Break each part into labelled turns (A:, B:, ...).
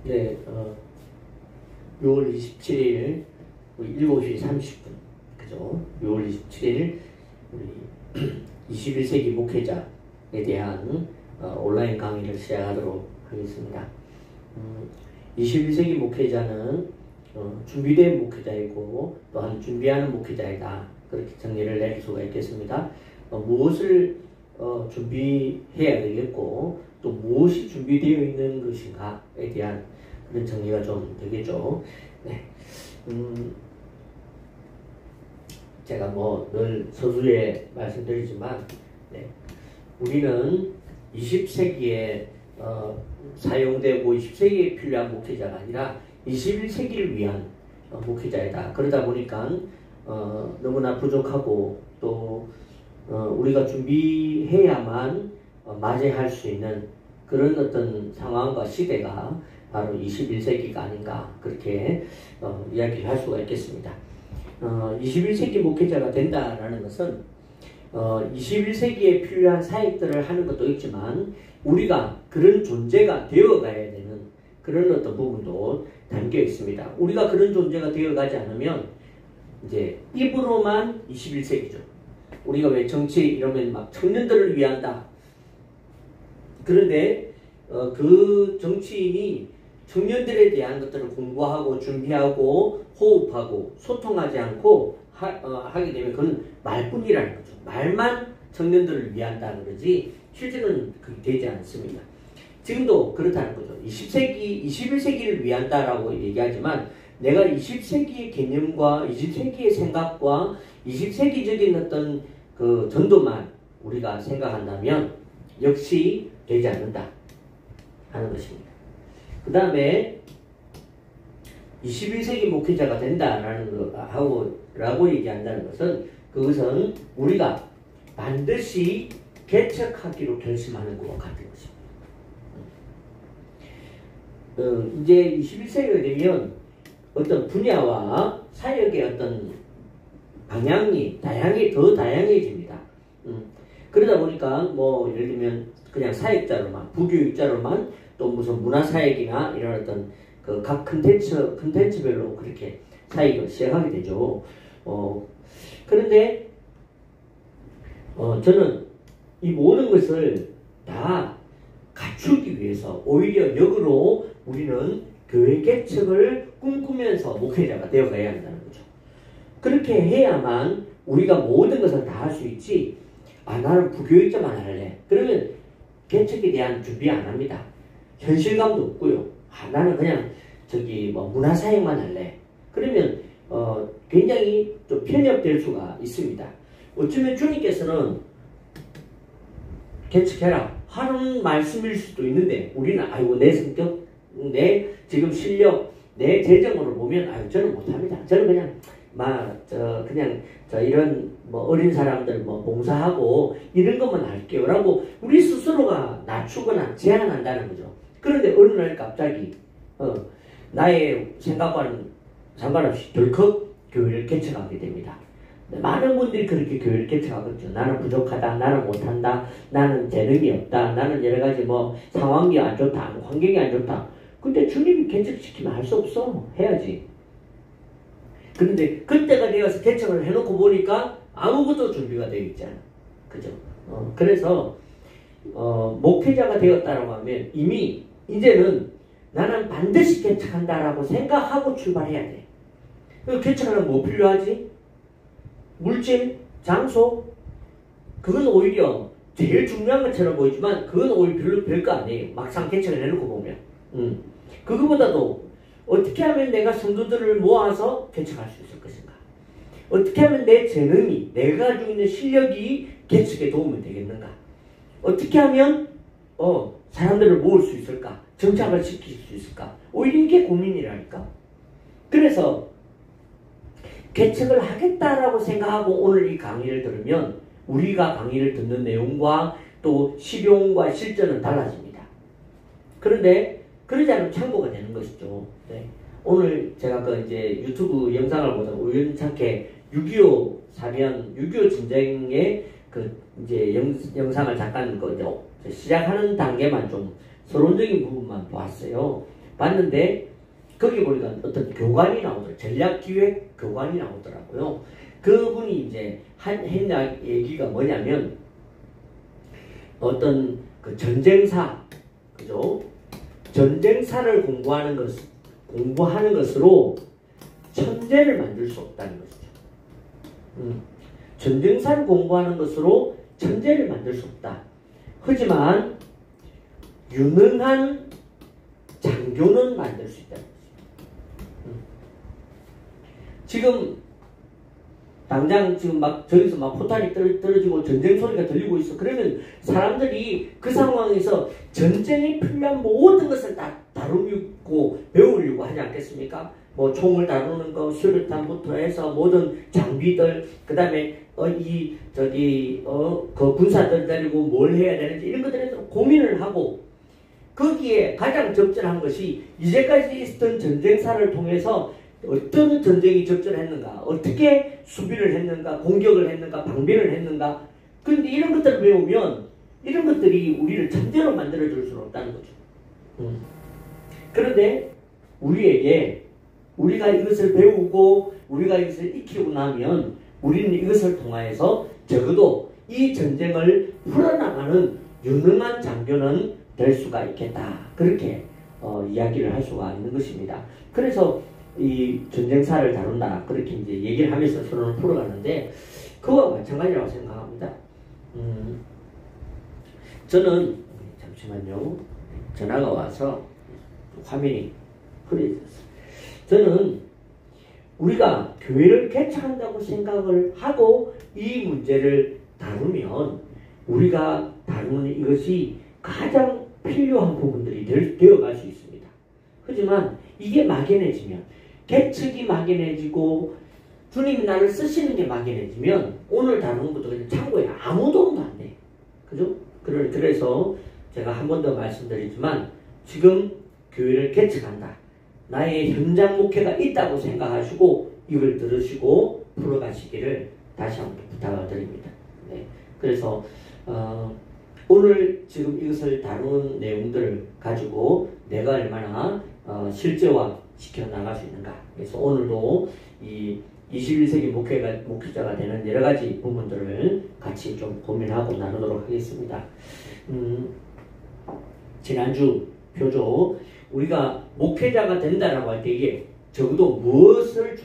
A: 네, 6월 27일 7시 30분, 그죠? 6월 27일 우리 21세기 목회자에 대한 온라인 강의를 시작하도록 하겠습니다. 21세기 목회자는 준비된 목회자이고 또한 준비하는 목회자이다. 그렇게 정리를 내릴 수가 있겠습니다. 무엇을 준비해야 되겠고 또 무엇이 준비되어 있는 것인가에 대한 그런 정리가 좀 되겠죠. 네. 제가 늘 서두에 말씀드리지만, 네. 우리는 20세기에 사용되고 20세기에 필요한 목회자가 아니라 21세기를 위한 목회자이다. 그러다 보니까 너무나 부족하고 또 우리가 준비해야만 맞이할 수 있는 그런 어떤 상황과 시대가 바로 21세기가 아닌가 그렇게 이야기를 할 수가 있겠습니다. 21세기 목회자가 된다라는 것은 21세기에 필요한 사역들을 하는 것도 있지만 우리가 그런 존재가 되어가야 되는 그런 어떤 부분도 담겨 있습니다. 우리가 그런 존재가 되어가지 않으면 이제 입으로만 21세기죠. 우리가 왜 정치 이러면 막 청년들을 위한다. 그런데 그 정치인이 청년들에 대한 것들을 공부하고 준비하고 호흡하고 소통하지 않고 하게 되면 그건 말뿐이라는 거죠. 말만 청년들을 위한다는 거지 실제는 그게 되지 않습니다. 지금도 그렇다는 거죠. 21세기를 위한다라고 얘기하지만 내가 20세기의 개념과 20세기의 생각과 20세기적인 어떤 그 전도만 우리가 생각한다면 역시 되지 않는다 하는 것입니다. 그 다음에 21세기 목회자가 된다라는 라고 얘기한다는 것은 그것은 우리가 반드시 개척하기로 결심하는 것과 같은 것입니다. 이제 21세기가 되면 어떤 분야와 사역의 어떤 방향이 더 다양해집니다. 그러다 보니까 예를 들면 그냥 사역자로만 부교육자로만 또 무슨 문화사역이나 이런 어떤 그 각 컨텐츠별로 그렇게 사역을 시작하게 되죠. 그런데 저는 이 모든 것을 다 갖추기 위해서 오히려 역으로 우리는 교회 개척을 꿈꾸면서 목회자가 되어가야 한다는 거죠. 그렇게 해야만 우리가 모든 것을 다 할 수 있지. 나는 부교육자만 할래. 그러면 개척에 대한 준비 안 합니다. 현실감도 없고요. 나는 그냥 문화사역만 할래. 그러면 굉장히 좀 편협될 수가 있습니다. 어쩌면 주님께서는 개척해라 하는 말씀일 수도 있는데 우리는 내 성격, 내 지금 실력, 내 재정으로 보면 저는 못합니다. 저는 그냥 이런 어린 사람들 봉사하고 이런 것만 할게요 라고 우리 스스로가 낮추거나 제한한다는 거죠. 그런데 어느 날 갑자기 나의 생각과는 상관없이 덜컥 교회를 개척하게 됩니다. 많은 분들이 그렇게 교회를 개척하겠죠. 나는 부족하다, 나는 못한다, 나는 재능이 없다, 나는 여러가지 상황이 안 좋다, 환경이 안 좋다. 근데 주님이 개척시키면 할 수 없어. 해야지. 그런데 그때가 되어서 개척을 해놓고 보니까 아무것도 준비가 되어 있잖아. 그죠? 그래서 목회자가 되었다라고 하면 이미 이제는 나는 반드시 개척한다라고 생각하고 출발해야 돼. 개척하려면 뭐 필요하지? 물질, 장소. 그건 오히려 제일 중요한 것처럼 보이지만 그건 오히려 별거 아니에요. 막상 개척을 해놓고 보면. 그거보다도 어떻게 하면 내가 성도들을 모아서 개척할 수 있을 것인가? 어떻게 하면 내 재능이, 내가 가지고 있는 실력이 개척에 도움이 되겠는가? 어떻게 하면 사람들을 모을 수 있을까? 정착을 시킬 수 있을까? 오히려 이게 고민이라니까. 그래서 개척을 하겠다라고 생각하고 오늘 이 강의를 들으면 우리가 강의를 듣는 내용과 또 실용과 실전은 달라집니다. 그런데 그러지 않으면 참고가 되는 것이죠. 네. 오늘 제가 이제 유튜브 영상을 보다가 우연찮게 6.25 사면, 6.25 전쟁의 이제 영상을 잠깐 시작하는 단계만 좀 서론적인 부분만 보았어요. 봤는데 거기 보니까 어떤 교관이 나오더라고요. 전략기획 교관이 나오더라고요. 그분이 이제 했 얘기가 뭐냐면 어떤 그 전쟁사, 그죠? 전쟁사를 공부하는 것으로 천재를 만들 수 없다는 것이죠. 전쟁사를 공부하는 것으로 천재를 만들 수 없다. 하지만 유능한 장교는 만들 수 있다는 것이죠. 지금 당장 지금 막 저기서 막 포탄이 떨어지고 전쟁 소리가 들리고 있어. 그러면 사람들이 그 상황에서 전쟁에 필요한 모든 것을 다 다루고 배우려고 하지 않겠습니까? 뭐 총을 다루는 거, 수류탄부터 해서 모든 장비들, 그 다음에 그 군사들 데리고 뭘 해야 되는지 이런 것들에 대해서 고민을 하고 거기에 가장 적절한 것이 이제까지 있었던 전쟁사를 통해서 어떤 전쟁이 적절했는가, 어떻게 수비를 했는가, 공격을 했는가, 방비를 했는가. 그런데 이런 것들을 배우면 이런 것들이 우리를 천재로 만들어줄 수는 없다는 거죠. 그런데 우리가 이것을 배우고 우리가 이것을 익히고 나면 우리는 이것을 통하여서 적어도 이 전쟁을 풀어나가는 유능한 장교는 될 수가 있겠다. 그렇게 이야기를 할 수가 있는 것입니다. 그래서 이 전쟁사를 다룬다. 그렇게 이제 얘기를 하면서 서로는 풀어가는데 그와 마찬가지라고 생각합니다. 저는 잠시만요. 전화가 와서 화면이 흐려졌어요. 저는 우리가 교회를 개척한다고 생각을 하고 이 문제를 다루면 우리가 다루는 이것이 가장 필요한 부분들이 되어갈 수 있습니다. 하지만 이게 막연해지면 개척이 막연해지고 주님이 나를 쓰시는 게 막연해지면 오늘 다루는 것도 그냥 참고에 아무 도움도 안 돼. 그죠? 그래서 제가 한 번 더 말씀드리지만 지금 교회를 개척한다. 나의 현장 목회가 있다고 생각하시고 이걸 들으시고 풀어가시기를 다시 한번 부탁을 드립니다. 네. 그래서 오늘 지금 이것을 다룬 내용들을 가지고 내가 얼마나 실제화 시켜 나갈 수 있는가. 그래서 오늘도 이 21세기 목회자가 되는 여러 가지 부분들을 같이 좀 고민하고 나누도록 하겠습니다. 지난주 표조 우리가 목회자가 된다라고 할 때 이게 적어도 무엇을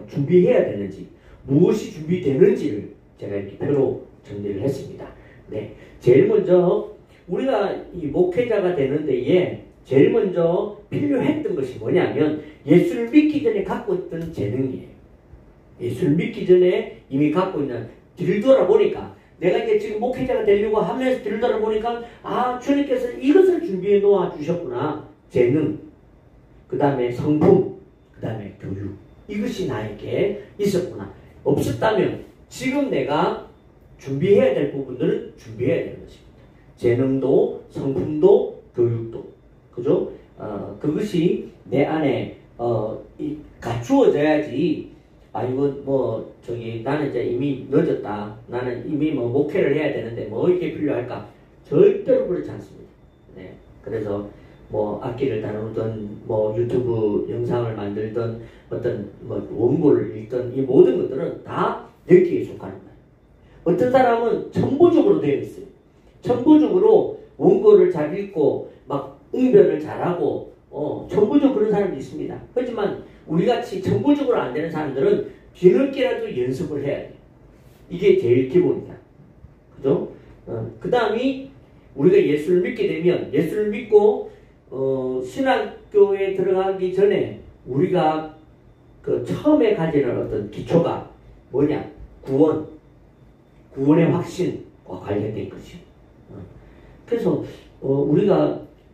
A: 준비해야 되는지, 무엇이 준비되는지를 제가 이렇게 표로 정리를 했습니다. 네. 제일 먼저 우리가 이 목회자가 되는 데에 제일 먼저 필요했던 것이 뭐냐면 예수를 믿기 전에 갖고 있던 재능이에요. 예수를 믿기 전에 이미 갖고 있는 뒤를 돌아보니까 내가 이제 지금 목회자가 되려고 하면서 뒤를 돌아보니까 주님께서 이것을 준비해 놓아 주셨구나. 재능, 그 다음에 성품, 그 다음에 교육. 이것이 나에게 있었구나. 없었다면 지금 내가 준비해야 될 부분들은 준비해야 되는 것입니다. 재능도, 성품도, 교육도. 그죠? 그것이 내 안에 갖추어져야지. 나는 이제 이미 늦었다. 나는 이미 목회를 해야 되는데 이게 필요할까? 절대로 그렇지 않습니다. 네. 그래서 악기를 다루든 유튜브 영상을 만들든 어떤 원고를 읽든 이 모든 것들은 다 여기에 속하는 거예요. 어떤 사람은 천부적으로 되어 있어요. 천부적으로 원고를 잘 읽고 응변을 잘하고 천부적으로 그런 사람도 있습니다. 하지만 우리같이 천부적으로 안 되는 사람들은 뒤늦게라도 연습을 해야 돼요. 이게 제일 기본이다. 그죠? 그 다음이 우리가 예수를 믿게 되면 예수를 믿고 신학교에 들어가기 전에 우리가 그 처음에 가지는 어떤 기초가 뭐냐? 구원의 확신과 관련된 것이요. 그래서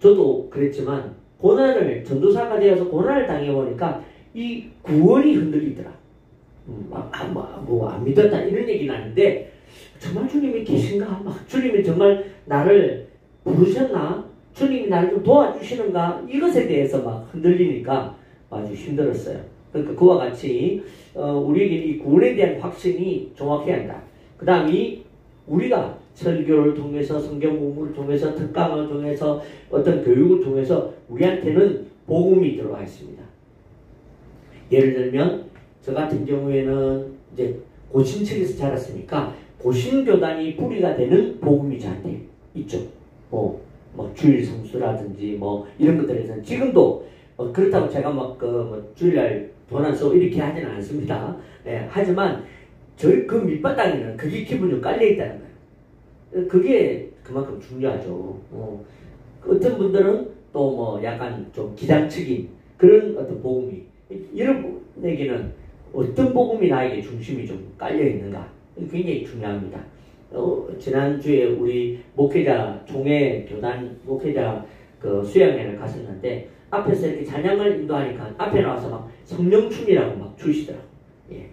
A: 저도 그랬지만 전도사가 되어서 고난을 당해보니까 이 구원이 흔들리더라. 안 믿었다 이런 얘기는 아닌데 정말 주님이 계신가? 주님이 정말 나를 부르셨나? 주님이 나를 좀 도와주시는가? 이것에 대해서 흔들리니까 아주 힘들었어요. 그러니까 그와 같이 우리에게 이 구원에 대한 확신이 정확해야 한다. 그 다음에 우리가 설교를 통해서 성경 공부를 통해서 특강을 통해서 어떤 교육을 통해서 우리한테는 복음이 들어와 있습니다. 예를 들면 저 같은 경우에는 이제 고신척에서 자랐으니까 고신교단이 뿌리가 되는 복음이 저한테 있죠. 뭐 주일 성수라든지 뭐 이런 것들에서는 지금도 그렇다고 제가 막 주일날 돈 안 쓰고 이렇게 하지는 않습니다. 예, 하지만 저희 그 밑바닥에는 그게 기본이 좀 깔려 있다는 거예요. 그게 그만큼 중요하죠. 어떤 분들은 또 뭐 약간 좀 기장측인 그런 어떤 복음이, 이런 분에게는 어떤 복음이 나에게 중심이 좀 깔려 있는가 굉장히 중요합니다. 지난주에 우리 목회자 종회 교단 목회자 그 수양회를 갔었는데 앞에서 이렇게 찬양을 인도하니까 앞에 나와서 막 성령춤이라고 막 주시더라고요. 예.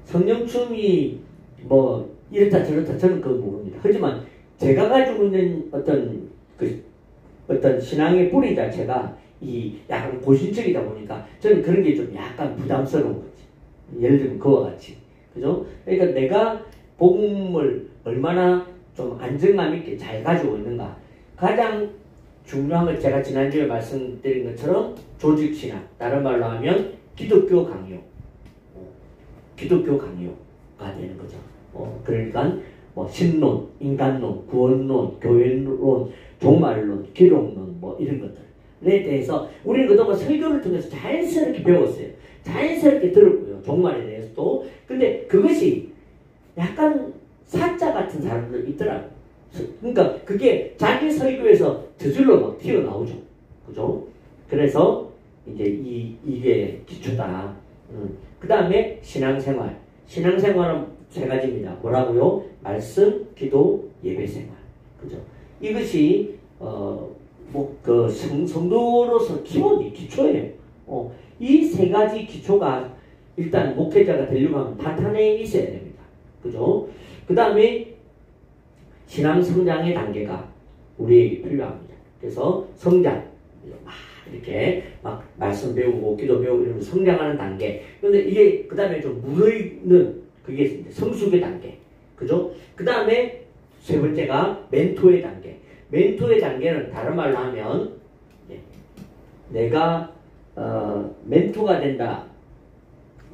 A: 성령춤이 뭐 이렇다 저렇다 저는 그거 모릅니다. 하지만 제가 가지고 있는 어떤 신앙의 뿌리 자체가 이 약간 고신적이다 보니까 저는 그런 게 좀 약간 부담스러운 거지. 예를 들면 그와 같이. 그죠? 그러니까 내가 복음을 얼마나 좀 안정감 있게 잘 가지고 있는가. 가장 중요한 건 제가 지난주에 말씀드린 것처럼 조직신학, 다른 말로 하면 기독교 강요. 기독교 강요가 되는 거죠. 그러니까 뭐 신론, 인간론, 구원론, 교회론, 종말론, 기록론 뭐 이런 것들에 대해서 우리는 그동안 설교를 통해서 자연스럽게 배웠어요. 자연스럽게 들었고요. 종말에 대해서도. 근데 그것이 약간 사자 같은 사람들 있더라고요. 그러니까 그게 자기 설교에서 저절로 막 튀어나오죠. 그죠? 그래서 이제 이게 기초다. 그 다음에 신앙생활. 신앙생활은 세 가지입니다. 뭐라고요? 말씀, 기도, 예배생활. 그죠? 이것이 성도로서 기초예요. 이 세 가지 기초가 일단 목회자가 되려고 하면 탄탄해 있어야 됩니다. 그죠? 그 다음에 신앙 성장의 단계가 우리에게 필요합니다. 그래서 성장, 이렇게 막 말씀 배우고 기도 배우고 이러면서 성장하는 단계. 그런데 이게 그 다음에 좀 무르익는 그게 성숙의 단계. 그죠? 그 다음에 세 번째가 멘토의 단계. 멘토의 단계는 다른 말로 하면 내가 멘토가 된다.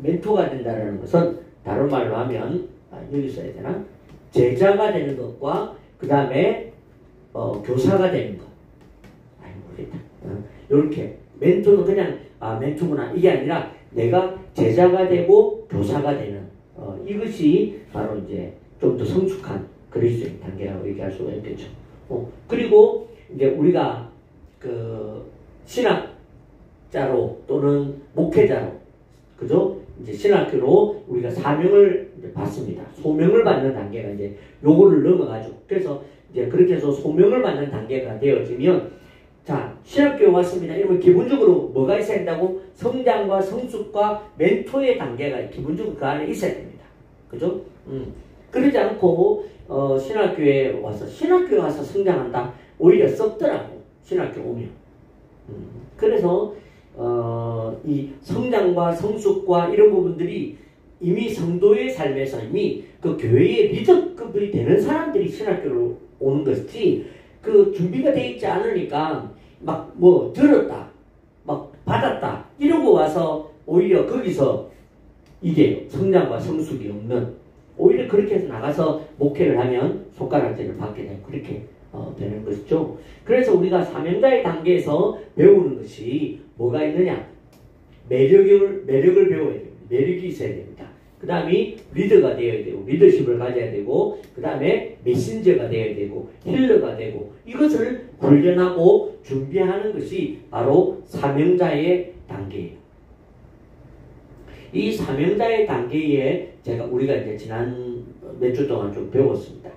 A: 멘토가 된다는 것은 다른 말로 하면 여기 써야 되나? 제자가 되는 것과 그 다음에 교사가 되는 것. 모르겠다. 이렇게 멘토는 그냥 멘토구나 이게 아니라 내가 제자가 되고 교사가 되는 이것이 바로 이제 좀 더 성숙한 그리스도인 단계라고 얘기할 수가 있겠죠. 그리고 이제 우리가 그 신학자로 또는 목회자로, 그죠? 이제 신학교로 우리가 사명을 이제 받습니다. 소명을 받는 단계가 이제 요거를 넘어가죠. 그래서 이제 그렇게 해서 소명을 받는 단계가 되어지면, 자, 신학교에 왔습니다. 이러면 기본적으로 뭐가 있어야 된다고? 성장과 성숙과 멘토의 단계가 기본적으로 그 안에 있어야 됩니다. 그죠? 그러지 않고 신학교에 와서 성장한다. 오히려 썩더라고. 신학교 오면. 그래서 이 성장과 성숙과 이런 부분들이 이미 성도의 삶에서 이미 그 교회의 리더급이 되는 사람들이 신학교로 오는 것이지, 그 준비가 되어 있지 않으니까 막 뭐 들었다, 막 받았다 이러고 와서 오히려 거기서 이게 성장과 성숙이 없는, 오히려 그렇게 해서 나가서 목회를 하면 손가락질을 받게 되는, 그렇게 되는 것이죠. 그래서 우리가 사명자의 단계에서 배우는 것이 뭐가 있느냐? 매력을 배워야 됩니다. 매력이 있어야 됩니다. 그 다음에 리더가 되어야 되고, 리더십을 가져야 되고, 그 다음에 메신저가 되어야 되고, 힐러가 되고, 이것을 훈련하고 준비하는 것이 바로 사명자의 단계예요. 이 사명자의 단계에 우리가 이제 지난 몇 주 동안 좀 배웠습니다.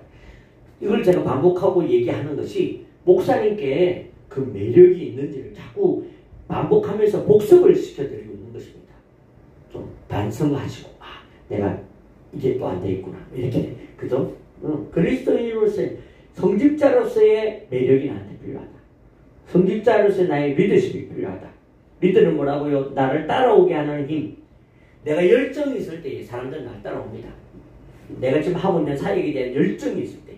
A: 이걸 제가 반복하고 얘기하는 것이 목사님께 그 매력이 있는지를 자꾸 반복하면서 복습을 시켜드리고 있는 것입니다. 좀 반성하시고, 내가 이게 또 안 돼 있구나. 이렇게. 그죠? 그리스도인으로서의 성직자로서의 매력이 나한테 필요하다. 성직자로서의 나의 리더십이 필요하다. 리더는 뭐라고요? 나를 따라오게 하는 힘. 내가 열정이 있을 때 사람들은 나를 따라옵니다. 내가 지금 하고 있는 사역에 대한 열정이 있을 때.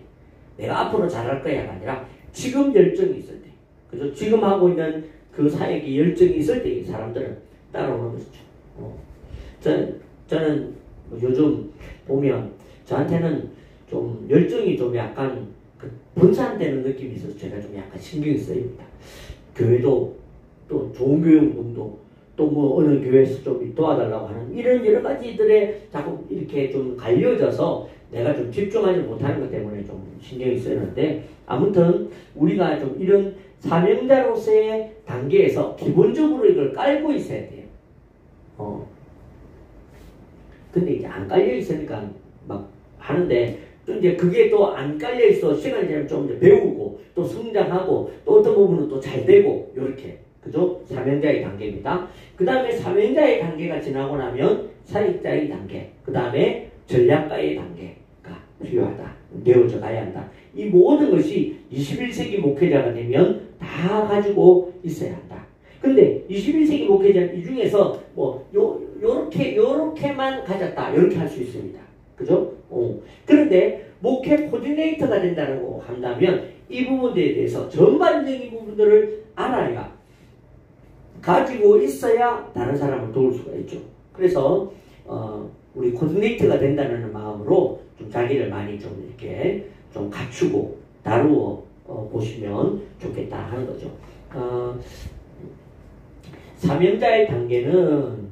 A: 내가 앞으로 잘할 거야가 아니라 지금 열정이 있을 때, 그죠? 지금 하고 있는 그 사역에 열정이 있을 때 사람들은 따라오는 것이죠. 저는 요즘 보면 저한테는 좀 열정이 좀 약간 분산되는 느낌이 있어서 제가 좀 약간 신경이 쓰입니다. 교회도 또 좋은 교회 운동도 또 뭐 어느 교회에서 좀 도와달라고 하는 이런 여러 가지들에 자꾸 이렇게 좀 갈려져서 내가 좀 집중하지 못하는 것 때문에 좀 신경이 쓰이는데, 아무튼 우리가 좀 이런 사명자로서의 단계에서 기본적으로 이걸 깔고 있어야 돼요. 근데 이제 안 깔려 있으니까 막 하는데, 또 이제 그게 또 안 깔려 있어 시간이 지나면 좀 이제 배우고 또 성장하고 또 어떤 부분은 또 잘 되고 요렇게, 그죠? 사명자의 단계입니다. 그 다음에 사명자의 단계가 지나고 나면 사역자의 단계, 그 다음에 전략가의 단계가 필요하다. 되어져 가야 한다. 이 모든 것이 21세기 목회자가 되면 다 가지고 있어야 한다. 근데 21세기 목회자는 이 중에서 뭐 요렇게만 가졌다. 이렇게 할 수 있습니다. 그죠? 그런데 목회 코디네이터가 된다고 한다면 이 부분에 대해서 전반적인 부분들을 알아야, 가지고 있어야 다른 사람을 도울 수가 있죠. 그래서 우리 코디네이터가 된다는 마음으로 좀 자기를 많이 좀 이렇게 좀 갖추고 다루어 보시면 좋겠다 하는 거죠. 사명자의 단계는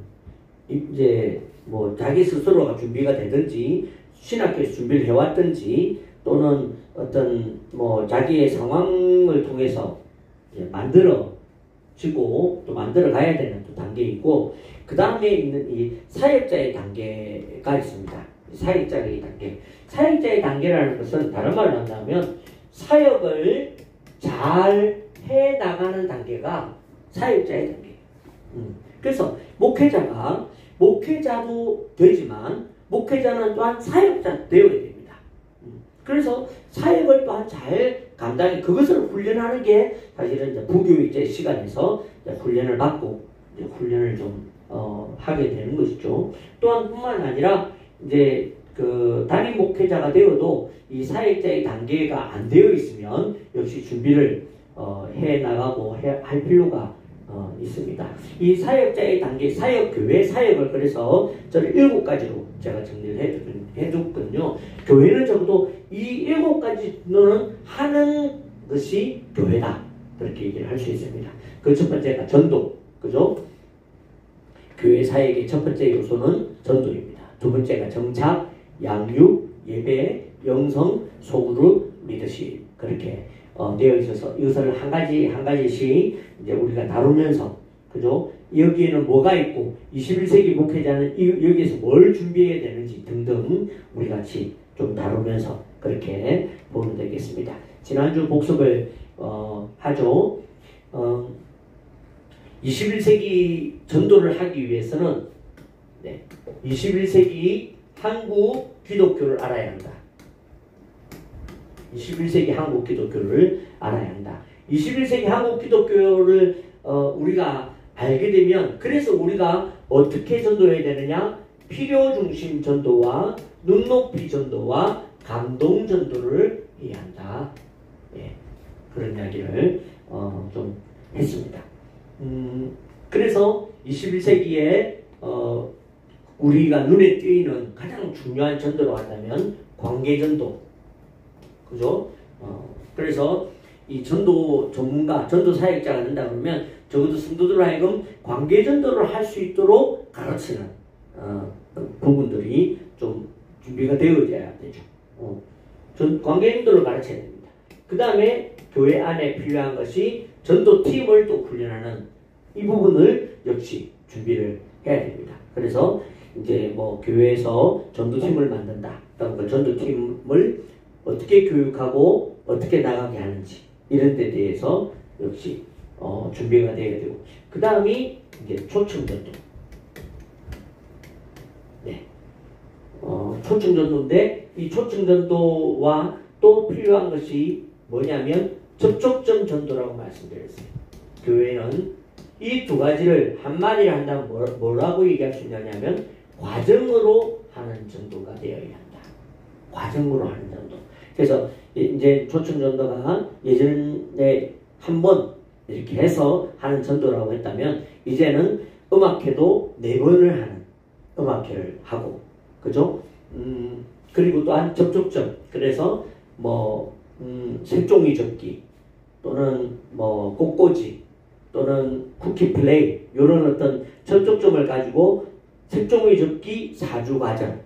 A: 이제 뭐 자기 스스로가 준비가 되든지 신학교에서 준비를 해왔든지 또는 어떤 뭐 자기의 상황을 통해서 만들어지고 또 만들어 가야 되는 또 단계 있고, 그 다음에 있는 이 사역자의 단계가 있습니다. 사역자의 단계. 사역자의 단계라는 것은 다른 말로 한다면 사역을 잘 해나가는 단계가 사역자의 단계예요. 그래서 목회자도 되지만 목회자는 또한 사역자 되어야 됩니다. 그래서 사역을 또한 잘 감당해, 그것을 훈련하는 게 사실은 이제 부교육제 시간에서 훈련을 받고 이제 훈련을 좀 하게 되는 것이죠. 또한 뿐만 아니라 이제 그 담임 목회자가 되어도 이 사역자의 단계가 안 되어 있으면 역시 준비를 해 나가고 할 필요가 있습니다. 이 사역자의 단계, 사역교회, 사역을 그래서 저는 7가지로 제가 정리를 해줬거든요. 교회는 적어도 이 7가지는 하는 것이 교회다. 그렇게 얘기를 할 수 있습니다. 그 첫 번째가 전도, 그죠? 교회 사역의 첫 번째 요소는 전도입니다. 두 번째가 정착, 양육, 예배, 영성, 소그룹, 리더십. 그렇게 되어 있어서 이것을 한 가지씩 이제 우리가 다루면서, 그죠? 여기에는 뭐가 있고 21세기 목회자는 여기에서 뭘 준비해야 되는지 등등 우리 같이 좀 다루면서 그렇게 보면 되겠습니다. 지난주 복습을 하죠. 21세기 전도를 하기 위해서는 21세기 한국 기독교를 알아야 한다. 21세기 한국 기독교를 알아야 한다. 21세기 한국 기독교를 우리가 알게 되면, 그래서 우리가 어떻게 전도해야 되느냐? 필요 중심 전도와 눈높이 전도와 감동 전도를 해야 한다. 그런 이야기를 좀 했습니다. 그래서 21세기에 우리가 눈에 띄는 가장 중요한 전도로 한다면 관계전도, 그죠? 그래서 이 전도 전문가, 전도 사역자가 된다 그러면 적어도 성도들로 하여금 관계전도를 할 수 있도록 가르치는 부분들이 좀 준비가 되어져야 되죠. 관계전도를 가르쳐야 됩니다. 그 다음에 교회 안에 필요한 것이 전도팀을 또 훈련하는 이 부분을 역시 준비를 해야 됩니다. 그래서 이제 뭐 교회에서 전도팀을 만든다. 그 전도팀을 어떻게 교육하고 어떻게 나가게 하는지 이런 데 대해서 역시 준비가 되어야 되고, 그 다음이 이제 초청전도. 초청전도인데 이 초청전도와 또 필요한 것이 뭐냐면 접촉점 전도라고 말씀드렸어요. 교회는 이 두 가지를 한마디로 한다면 뭐라고 얘기할 수 있냐면 과정으로 하는 전도가 되어야 한다. 과정으로 하는 전도. 그래서 이제 조천전도가 예전에 한 번 이렇게 해서 하는 전도라고 했다면 이제는 음악회도 4번을 하는 음악회를 하고, 그죠? 그리고 또한 접촉점, 그래서 뭐 색종이 접기 또는 뭐 꽃꽂이 또는 쿠키 플레이 이런 어떤 접촉점을 가지고 색종이 접기 4주 과정.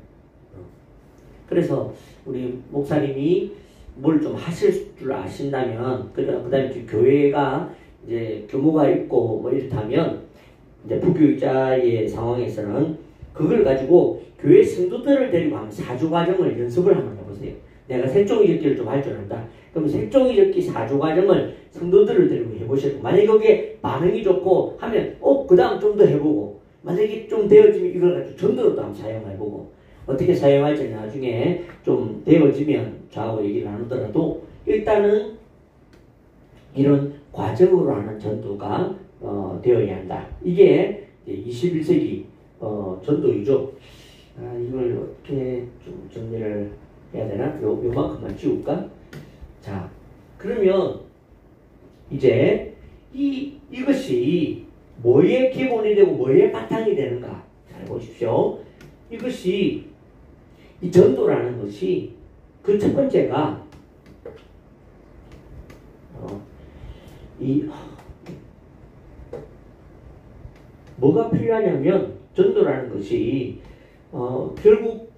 A: 그래서 우리 목사님이 뭘 좀 하실 줄 아신다면, 그다음에 교회가 이제 규모가 있고 뭐 이렇다면 이제 부교육자의 상황에서는 그걸 가지고 교회 성도들을 데리고 한번 4주 과정을 연습을 한번 해보세요. 내가 색종이 접기를 좀 할 줄 안다. 그럼 색종이 접기 4주 과정을 성도들을 데리고 해보시고, 만약에 거기에 반응이 좋고 하면 그 다음 좀 더 해보고, 만약에 좀 되어지면 이걸 가지고 전도로 또 한번 사용해보고, 어떻게 사용할지 나중에 좀 되어지면 저하고 얘기를 나누더라도 일단은 이런 과정으로 하는 전도가 되어야 한다. 이게 21세기 전도이죠. 이걸 어떻게 좀 정리를 해야 되나? 요만큼만 지울까? 자, 그러면 이제 이것이 뭐의 기본이 되고 뭐의 바탕이 되는가? 잘 보십시오. 이것이 이 전도라는 것이 그 첫 번째가 뭐가 필요하냐면 전도라는 것이 결국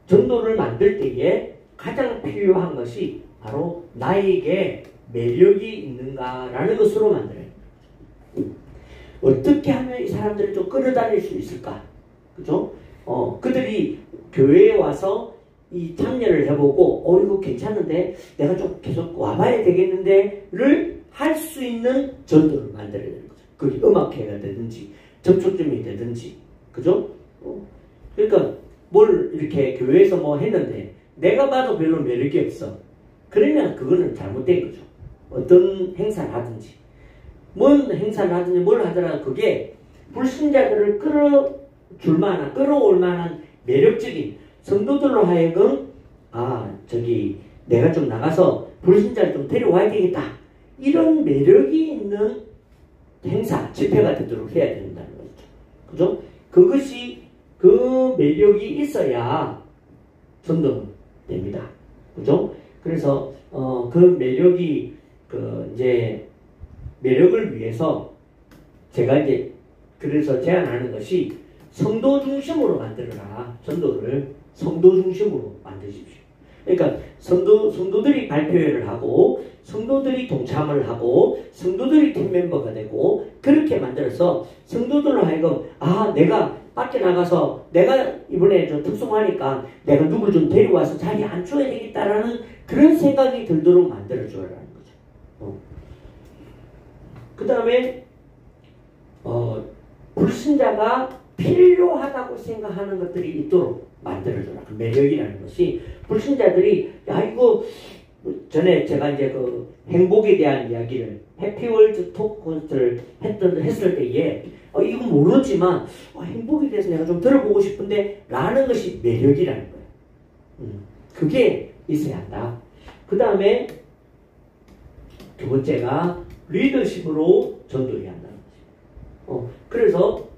A: 전도를 만들 때에 가장 필요한 것이 바로 나에게 매력이 있는가라는 것으로 만들어요. 어떻게 하면 이 사람들을 좀 끌어다닐 수 있을까? 그죠? 그들이 교회에 와서 이 참여를 해보고, 이거 괜찮은데, 내가 좀 계속 와봐야 되겠는데를 할 수 있는 전도를 만들어야 되는 거죠. 그게 음악회가 되든지, 접촉점이 되든지, 그죠? 그러니까, 뭘 이렇게 교회에서 뭐 했는데, 내가 봐도 별로 매력이 없어. 그러면 그거는 잘못된 거죠. 어떤 행사를 하든지, 뭔 행사를 하든지 뭘 하더라도 그게 불신자들을 끌어올 만한 매력적인 성도들로 하여금 내가 좀 나가서 불신자를 좀 데려와야 되겠다. 이런 매력이 있는 행사, 집회가 되도록 해야 된다는 거죠. 그죠? 그것이 그 매력이 있어야 전도는 됩니다. 그죠? 그래서 그 매력이 이제 매력을 위해서 제가 이제 그래서 제안하는 것이 성도 중심으로 만들어라. 전도를 성도 중심으로 만드십시오. 그러니까 성도들이 발표회를 하고 성도들이 동참을 하고 성도들이 팀 멤버가 되고 그렇게 만들어서 성도들로 하여금 내가 밖에 나가서 내가 이번에 좀 특송하니까 내가 누굴 좀 데려와서 자리에 앉혀야 되겠다라는 그런 생각이 들도록 만들어줘라는 거죠. 그 다음에 불신자가 필요하다고 생각하는 것들이 있도록 만들어줘라. 그 매력이라는 것이 불신자들이 이거 전에 제가 이제 그 행복에 대한 이야기를 해피월드 토크를 했을 때에 이건 모르지만 행복에 대해서 내가 좀 들어보고 싶은데 라는 것이 매력이라는 거예요. 그게 있어야 한다. 그 다음에 두 번째가 리더십으로 전도해야 한다는 거죠. 그래서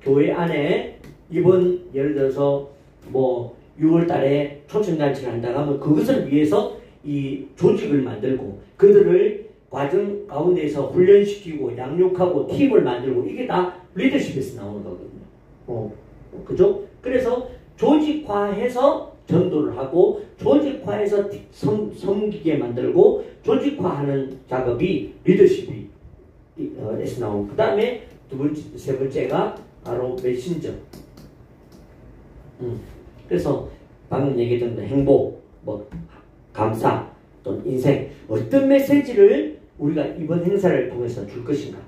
A: 교회 안에 이번 예를 들어서 뭐 6월 달에 초청잔치를 한다고 하면 그것을 위해서 이 조직을 만들고 그들을 과정 가운데서 훈련시키고 양육하고 팀을 만들고 이게 다 리더십에서 나오는 거거든요. 그죠? 그래서 조직화해서 전도를 하고 조직화해서 섬기게 만들고 조직화하는 작업이 리더십이 에서 나오고 그 다음에 세 번째가 바로 메신저. 그래서 방금 얘기했던 행복, 감사, 또 인생 어떤 메시지를 우리가 이번 행사를 통해서 줄 것인가.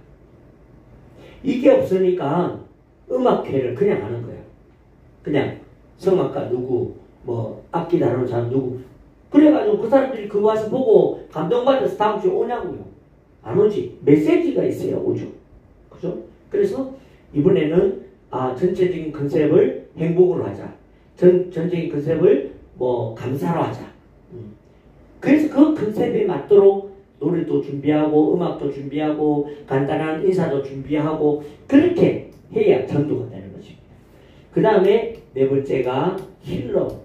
A: 이게 없으니까 음악회를 그냥 하는 거예요. 그냥 성악가 누구, 악기 다루는 사람 누구. 그래가지고 그 사람들이 그거 와서 보고 감동받아서 다음 주에 오냐고요. 안 오지. 메시지가 있어야 오죠. 그죠? 그래서 이번에는 전체적인 컨셉을 행복으로 하자. 전체적인 컨셉을 감사로 하자. 그래서 그 컨셉에 맞도록 노래도 준비하고 음악도 준비하고 간단한 인사도 준비하고 그렇게 해야 전도가 되는 것입니다. 그 다음에 네 번째가 힐러.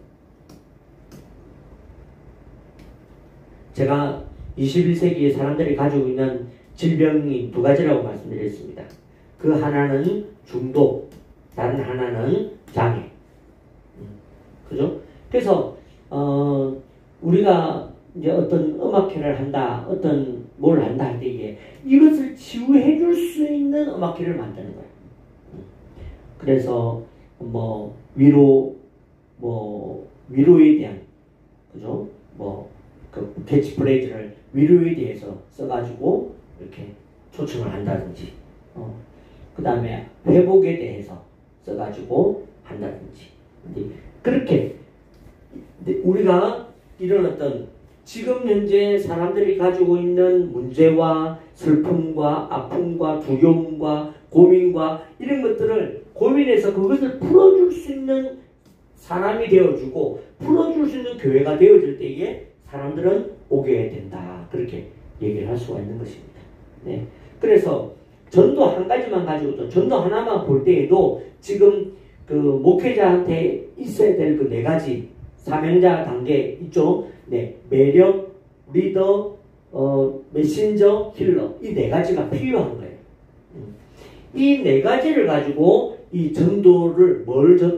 A: 제가 21세기에 사람들이 가지고 있는 질병이 두 가지라고 말씀드렸습니다. 그 하나는 중독, 다른 하나는 장애. 그죠? 그래서 우리가 이제 어떤 음악회를 한다, 어떤 뭘 한다 할 때에 이것을 치유해 줄 수 있는 음악회를 만드는 거예요. 그래서 위로에 대한, 그죠? 그 캐치프레이즈를 위로에 대해서 써가지고 이렇게 초청을 한다든지, 그 다음에 회복에 대해서 써가지고 한다든지. 그렇게 우리가 이런 어떤 지금 현재 사람들이 가지고 있는 문제와 슬픔과 아픔과 두려움과 고민과 이런 것들을 고민해서 그것을 풀어줄 수 있는 사람이 되어주고 풀어줄 수 있는 교회가 되어질 때에 사람들은 오게 된다. 그렇게 얘기를 할 수가 있는 것입니다. 네. 그래서 전도 한 가지만 가지고도 전도 하나만 볼 때에도 지금 그 목회자한테 있어야 될 그 네 가지 사명자 단계 있죠. 네. 매력, 리더, 메신저, 힐러. 이 네 가지가 필요한 거예요. 이 네 가지를 가지고 이 전도를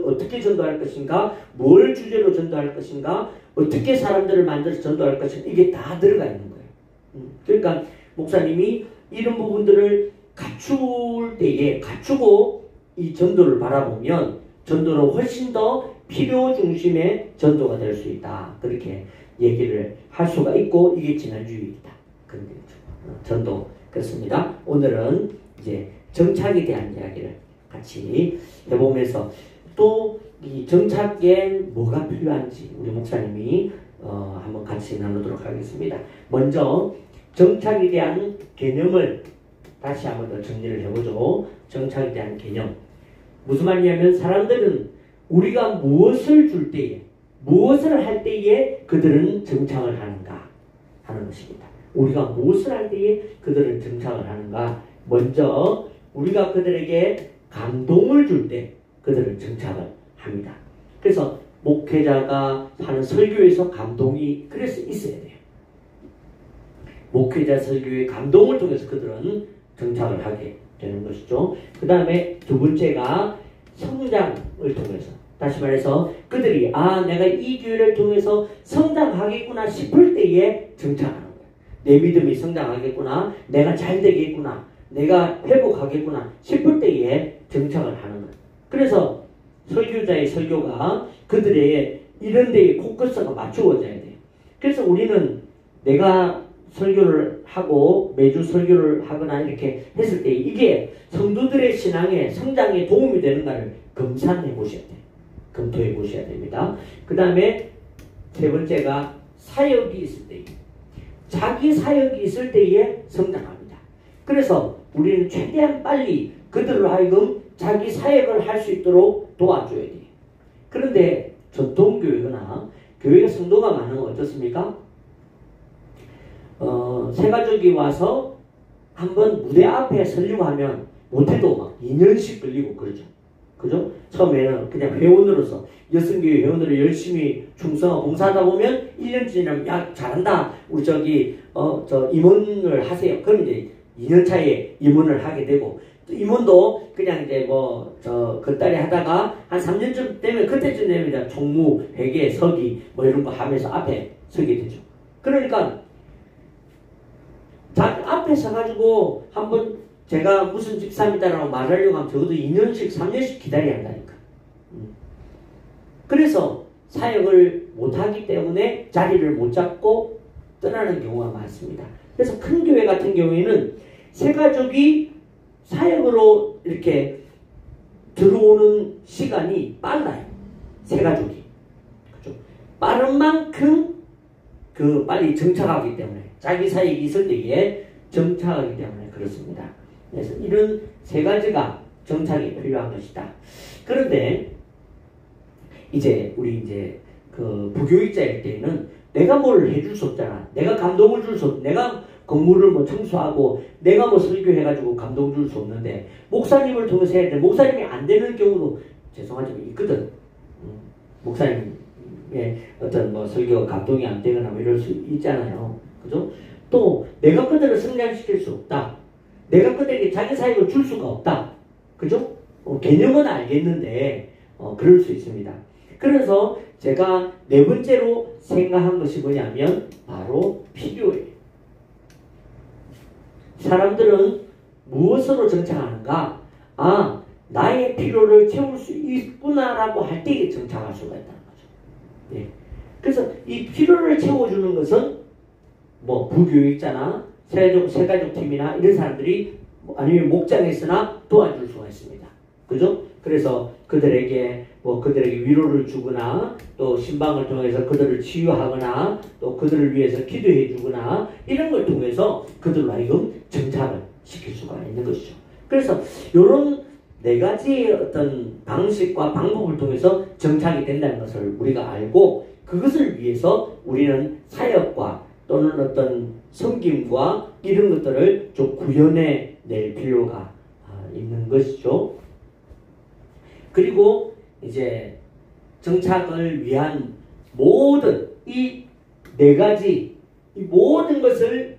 A: 어떻게 전도할 것인가, 뭘 주제로 전도할 것인가, 어떻게 사람들을 만들어서 전도할 것인가, 이게 다 들어가 있는 거예요. 그러니까 목사님이 이런 부분들을 갖추고 이 전도를 바라보면 전도는 훨씬 더 필요 중심의 전도가 될 수 있다. 그렇게 얘기를 할 수가 있고, 이게 지난주일이다. 그런데 전도 그렇습니다. 오늘은 이제 정착에 대한 이야기를 같이 해보면서 또 이 정착엔 뭐가 필요한지 우리 목사님이 한번 같이 나누도록 하겠습니다. 먼저 정착에 대한 개념을 다시 한번 더 정리를 해보죠. 정착에 대한 개념. 무슨 말이냐면 사람들은 우리가 무엇을 줄 때에, 무엇을 할 때에 그들은 정착을 하는가 하는 것입니다. 우리가 무엇을 할 때에 그들은 정착을 하는가. 먼저 우리가 그들에게 감동을 줄 때 그들은 정착을 합니다. 그래서 목회자가 하는 설교에서 감동이 그래서 있어야 돼요. 목회자 설교의 감동을 통해서 그들은 정착을 하게 되는 것이죠. 그 다음에 두 번째가 성장을 통해서, 다시 말해서 그들이 내가 이 교회를 통해서 성장하겠구나 싶을 때에 정착하는 거예요. 내 믿음이 성장하겠구나, 내가 잘 되겠구나, 내가 회복하겠구나 싶을 때에 정착을 하는 거예요. 그래서 설교자의 설교가 그들의 이런 데에 포커스가 맞추어져야 돼요. 그래서 우리는 내가 설교를 하고 매주 설교를 하거나 이렇게 했을 때 이게 성도들의 신앙에 성장에 도움이 되는가를 검사해 보셔야 돼요. 검토해 보셔야 됩니다. 그 다음에 세 번째가 사역이 있을 때, 자기 사역이 있을 때에 성장합니다. 그래서 우리는 최대한 빨리 그들로 하여금 자기 사역을 할 수 있도록 도와줘야 돼요. 그런데 전통교회나 교회가 성도가 많은 건 어떻습니까? 새 가족이 와서 한번 무대 앞에 서려고 하면 못해도 막 2년씩 걸리고 그러죠. 그죠? 처음에는 그냥 회원으로서 여성교회 회원으로 열심히 충성하고 봉사하다 보면 1년 지나면 야 잘한다. 우리 저 임원을 하세요. 그럼 이제 2년 차에 임원을 하게 되고 또 임원도 그냥 이제 그 달에 하다가 한 3년쯤 되면 그때쯤 되면 이제 총무, 회계, 서기 이런 거 하면서 앞에 서게 되죠. 그러니까 앞에 서가지고 한번 제가 무슨 집사입니다라고 말하려고 하면 적어도 2년씩 3년씩 기다려야 한다니까. 그래서 사역을 못하기 때문에 자리를 못 잡고 떠나는 경우가 많습니다. 그래서 큰 교회 같은 경우에는 새 가족이 사역으로 이렇게 들어오는 시간이 빨라요. 새 가족이. 그렇죠? 빠른 만큼 빨리 정착하기 때문에 자기 사역이 있을 때에 정착하기 때문에 그렇습니다. 그래서 이런 세 가지가 정착이 필요한 것이다. 그런데 우리 부교육자일 때는 내가 뭘 해줄 수 없잖아. 내가 감동을 줄 수 없, 내가 건물을 뭐 청소하고 내가 뭐 설교해가지고 감동 줄 수 없는데 목사님을 통해서 해야 돼. 목사님이 안 되는 경우도 죄송하지만 있거든. 목사님의 어떤 뭐 설교가 감동이 안 되거나 뭐 이럴 수 있잖아요. 그죠? 또 내가 그들을 성장시킬 수 없다. 내가 그들에게 자기 사역을 줄 수가 없다. 그죠? 개념은 알겠는데 그럴 수 있습니다. 그래서 제가 네 번째로 생각한 것이 뭐냐면 바로 필요예요. 사람들은 무엇으로 정착하는가? 아, 나의 필요를 채울 수 있구나라고 할 때 정착할 수가 있다는 거죠. 네. 그래서 이 필요를 채워주는 것은 뭐 부교육자나 세가족 팀이나 이런 사람들이 아니면 목장에서나 도와줄 수가 있습니다. 그죠? 그래서 그들에게 위로를 주거나 또 신방을 통해서 그들을 치유하거나 또 그들을 위해서 기도해 주거나 이런 걸 통해서 그들로 하여금 정착을 시킬 수가 있는 것이죠. 그래서 이런 네 가지의 어떤 방식과 방법을 통해서 정착이 된다는 것을 우리가 알고 그것을 위해서 우리는 사역과 또는 어떤 섬김과 이런 것들을 좀 구현해 낼 필요가 있는 것이죠. 그리고 이제 정착을 위한 모든 이 네 가지 이 모든 것을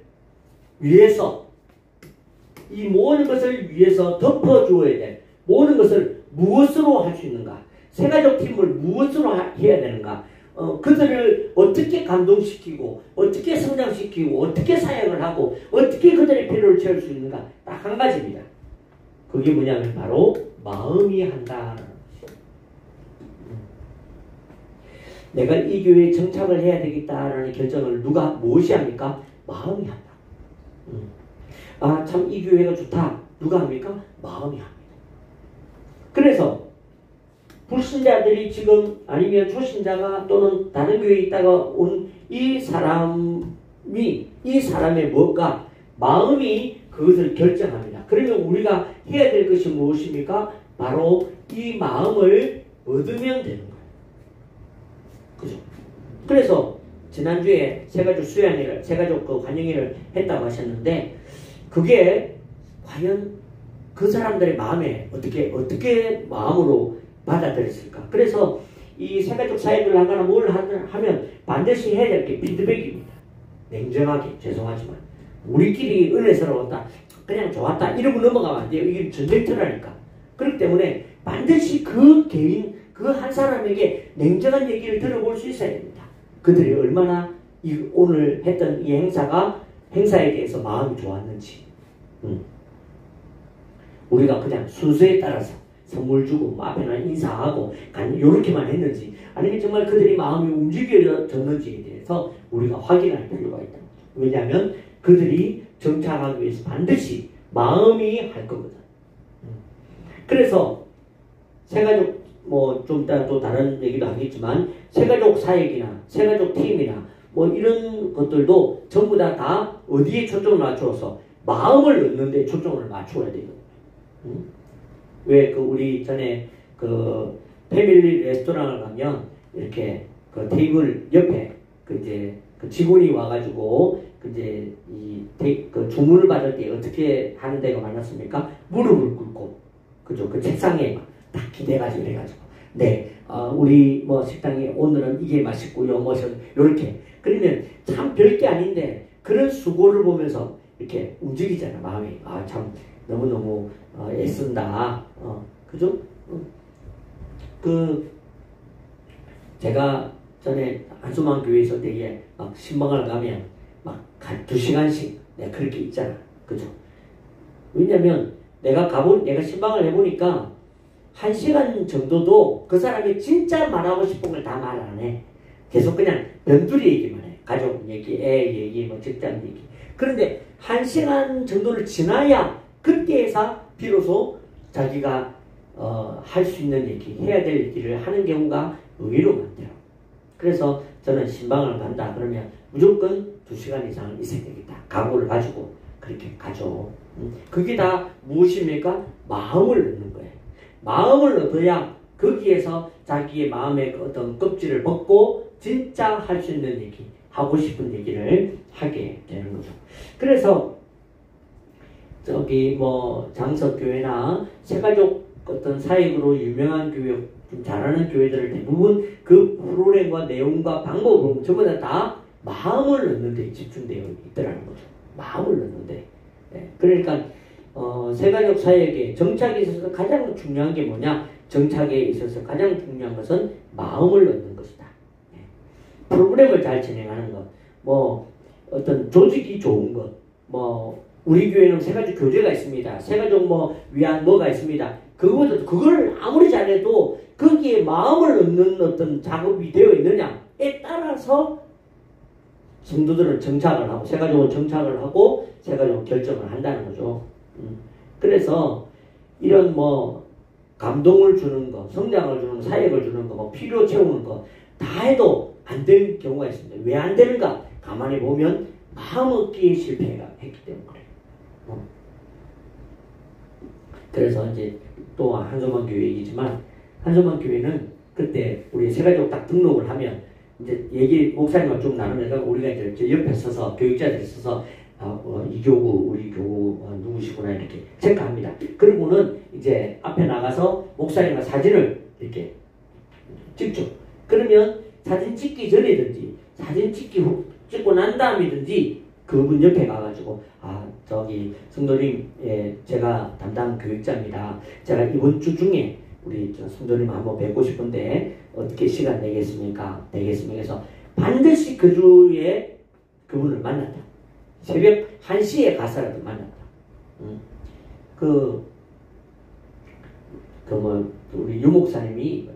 A: 위해서 덮어주어야 될 모든 것을 무엇으로 할 수 있는가? 세가족 팀을 무엇으로 해야 되는가? 그들을 어떻게 감동시키고 어떻게 성장시키고 어떻게 사역을 하고 어떻게 그들의 필요를 채울 수 있는가? 딱 한 가지입니다. 그게 뭐냐면 바로 마음이 한다는 것이죠. 내가 이 교회에 정착을 해야 되겠다라는 결정을 무엇이 합니까? 마음이 한다. 아, 참 이 교회가 좋다. 누가 합니까? 마음이 합니다. 그래서 불신자들이 지금 아니면 초신자가 또는 다른 교회에 있다가 온 이 사람의 뭔가 마음이 그것을 결정합니다. 그러면 우리가 해야 될 것이 무엇입니까? 바로 이 마음을 얻으면 되는 거예요. 그죠? 그래서 지난주에 세가족 그 환영회를 했다고 하셨는데 그게 과연 그 사람들의 마음에 어떻게 마음으로 받아들였을까? 그래서 이 세가족 사역을 하거나 뭘 하면 반드시 해야 될 게 피드백입니다. 냉정하게 죄송하지만 우리끼리 은혜스러웠다 그냥 좋았다 이러고 넘어가면 안 돼요. 이게 전쟁터라니까. 그렇기 때문에 반드시 그 개인 그 한 사람에게 냉정한 얘기를 들어볼 수 있어야 됩니다. 그들이 얼마나 오늘 했던 이 행사에 대해서 마음이 좋았는지. 우리가 그냥 순서에 따라서 선물 주고 앞에나 인사하고 이렇게만 했는지 아니면 정말 그들이 마음이 움직여졌는지에 대해서 우리가 확인할 필요가 있다. 왜냐하면 그들이 정착하기 위해서 반드시 마음이 할 거거든. 그래서 세가족 좀 이따 또 다른 얘기도 하겠지만 세가족 사역이나 세가족 팀이나 이런 것들도 전부 다 어디에 초점을 맞추어서 마음을 얻는 데 초점을 맞춰야 되거든요. 왜 우리 전에 패밀리 레스토랑을 가면 이렇게 테이블 옆에 직원이 와가지고 주문을 받을 때 어떻게 하는 데가 많았습니까? 무릎을 꿇고 그죠? 그 책상에 딱 기대가지고 해가지고 네 우리 식당에 오늘은 이게 맛있고요 요렇게 그러면 참 별게 아닌데 그런 수고를 보면서 이렇게 움직이잖아 마음이. 참 너무너무 애쓴다. 그죠? 제가 전에 한수만 교회 있을 때에 막 신방을 가면 막 2시간씩 내가 그렇게 있잖아. 그죠? 왜냐면 내가 신방을 해보니까 1시간 정도도 그 사람이 진짜 말하고 싶은 걸 다 말 안 해. 계속 그냥 변두리 얘기만 해. 가족 얘기, 애 얘기, 직장 얘기. 그런데 1시간 정도를 지나야 그때에서 비로소 자기가 할 수 있는 얘기, 해야 될 얘기를 하는 경우가 의외로 많대요. 그래서 저는 신방을 간다 그러면 무조건 2시간 이상 있어야 되겠다. 각오를 가지고 그렇게 가죠. 그게 다 무엇입니까? 마음을 얻는 거예요. 마음을 얻어야 거기에서 자기의 마음의 어떤 껍질을 벗고 진짜 할 수 있는 얘기, 하고 싶은 얘기를 하게 되는 거죠. 그래서 저기 뭐 장석교회나 새가족 어떤 사역으로 유명한 교회, 좀 잘하는 교회들을 대부분 그 프로그램과 내용과 방법으로 전부 다 마음을 넣는 데 집중되어 있더라는 거죠. 마음을 넣는데. 네. 그러니까 새가족 사역에 정착에 있어서 가장 중요한 게 뭐냐? 정착에 있어서 가장 중요한 것은 마음을 넣는 것이다. 네. 프로그램을 잘 진행하는 것, 뭐 어떤 조직이 좋은 것, 뭐 우리 교회는 새가족 교재가 있습니다. 새가족 뭐 위안 뭐가 있습니다. 그걸 아무리 잘해도 거기에 마음을 넣는 어떤 작업이 되어 있느냐에 따라서 성도들은 정착을 하고 새가족은 정착을 하고 새가족은 결정을 한다는 거죠. 그래서 이런 뭐 감동을 주는 거, 성장을 주는 거, 사역을 주는 거, 뭐 필요 채우는 거 다 해도 안 되는 경우가 있습니다. 왜 안 되는가? 가만히 보면 마음 얻기에 실패했기 때문에 그래요. 그래서 이제 또 한소만 교회 얘기지만 한소만 교회는 그때 우리 새가족 딱 등록을 하면 이제 목사님과 좀 나누면서 우리가 이제 저 옆에 서서 교육자들이 서서 이 교구 우리 교구 누구시구나 이렇게 체크합니다. 그리고는 이제 앞에 나가서 목사님과 사진을 이렇게 찍죠. 그러면 사진 찍기 전이든지 사진 찍고 난 다음이든지 그분 옆에 가가지고 저기 성도님, 예, 제가 담당 교육자입니다. 제가 이번 주 중에 우리 성도님 한번 뵙고 싶은데 어떻게 시간 되겠습니까? 해서 반드시 그 주에 그분을 만났다. 새벽 1시에 가서라도 만났다. 우리 유목사님이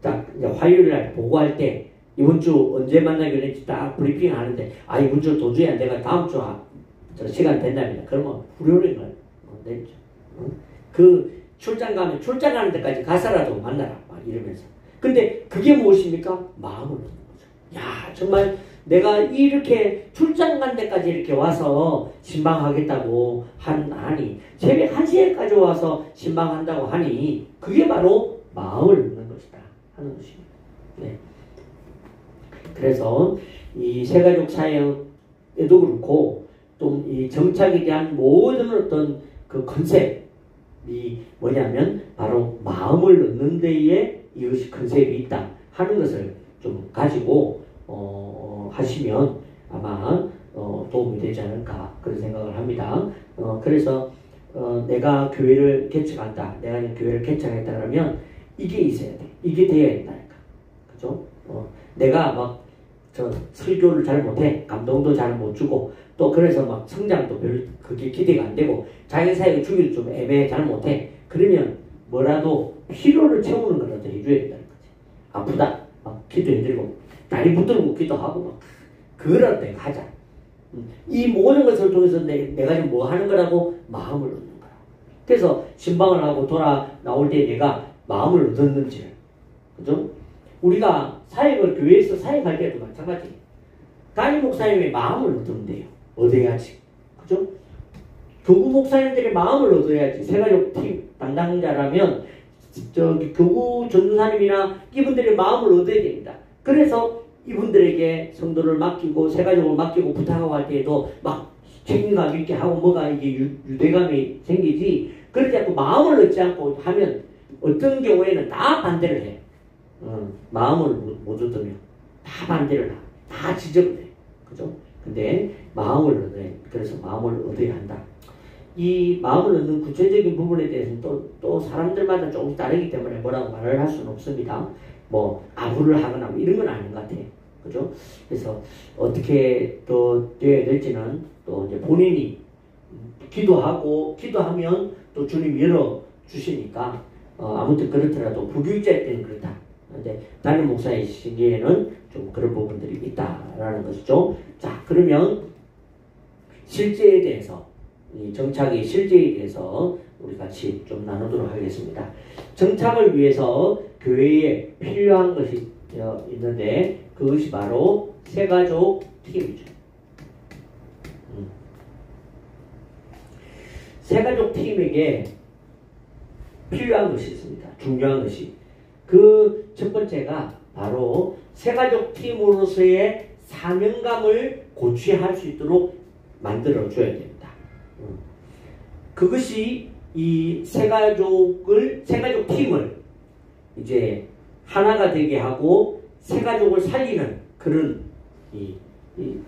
A: 딱 화요일 날 보고할 때 이번 주 언제 만나기로 했지 딱 브리핑 하는데 이번 주 도저히 안 돼가 다음 주 시간 된답니다. 그러면 후료링을 냈죠. 그 출장 가는 데까지 가서라도 만나라 막 이러면서. 근데 그게 무엇입니까? 마음을 넣는 거죠. 야, 정말 내가 이렇게 출장 간 데까지 이렇게 와서 신방하겠다고 하니 새벽 1시에까지 와서 신방한다고 하니 그게 바로 마음을 넣는 것이다 하는 것입니다. 네. 그래서 이 새가족 사역에도 그렇고 또 이 정착에 대한 모든 어떤 그 컨셉이 뭐냐면 바로 마음을 넣는 데에 이것이 컨셉이 있다 하는 것을 좀 가지고 하시면 아마 도움이 되지 않을까 그런 생각을 합니다. 그래서 내가 교회를 개척한다. 내가 교회를 개척했다 그러면 이게 있어야 돼. 이게 되어야 된다니까. 그죠? 내가 막 설교를 잘 못해. 감동도 잘 못 주고 또 그래서 막 성장도 별 그게 기대가 안 되고 자기 사역을 주기를 좀 애매해 잘 못해. 그러면 뭐라도 필요를 채우는 거라도 해줘야 된다는 거지. 아프다. 막 기도해드리고 다리 붙들고 기도하고 막 그거라도 내가 하자. 이 모든 것을 통해서 내가 지금 뭐 하는 거라고 마음을 얻는 거야. 그래서 신방을 하고 돌아 나올 때 내가 마음을 얻었는지, 그죠? 우리가 사역을 교회에서 사역할 때도 마찬가지. 담임 목사님의 마음을 얻으면 돼요. 얻어야지, 그죠? 교구 목사님들의 마음을 얻어야지. 새가족 팀 담당자라면 교구 전도사님이나 이분들의 마음을 얻어야 됩니다. 그래서 이분들에게 성도를 맡기고 새가족을 맡기고 부탁하고 할 때에도 막 책임감 있게 하고 뭐가 이게 유대감이 생기지. 그러지 않고 마음을 얻지 않고 하면 어떤 경우에는 다 반대를 해. 마음을 못 얻으면 다 반대를 다 지적을 해. 그죠? 근데 마음을 얻어야 해. 그래서 마음을 얻어야 한다. 이 마음을 얻는 구체적인 부분에 대해서는 또 사람들마다 조금 다르기 때문에 뭐라고 말을 할 수는 없습니다. 뭐 아부를 하거나 뭐 이런 건 아닌 것 같아요. 그죠? 그래서 어떻게 또 되어야 될지는 또 이제 본인이 기도하면 또 주님 열어 주시니까 아무튼 그렇더라도 부교육자일 때는 그렇다. 근데 담임 목사의 시기에는 좀 그런 부분들이 있다라는 것이죠. 자, 그러면 실제에 대해서 이 정착의 실제에 대해서 우리 같이 좀 나누도록 하겠습니다. 정착을 위해서 교회에 필요한 것이 있는데 그것이 바로 새가족 팀이죠. 새가족 팀에게 필요한 것이 있습니다. 중요한 것이. 그 첫 번째가 바로 새가족 팀으로서의 사명감을 고취할 수 있도록 만들어줘야 됩니다. 그것이 이 세가족 팀을 이제 하나가 되게 하고 세가족을 살리는 그런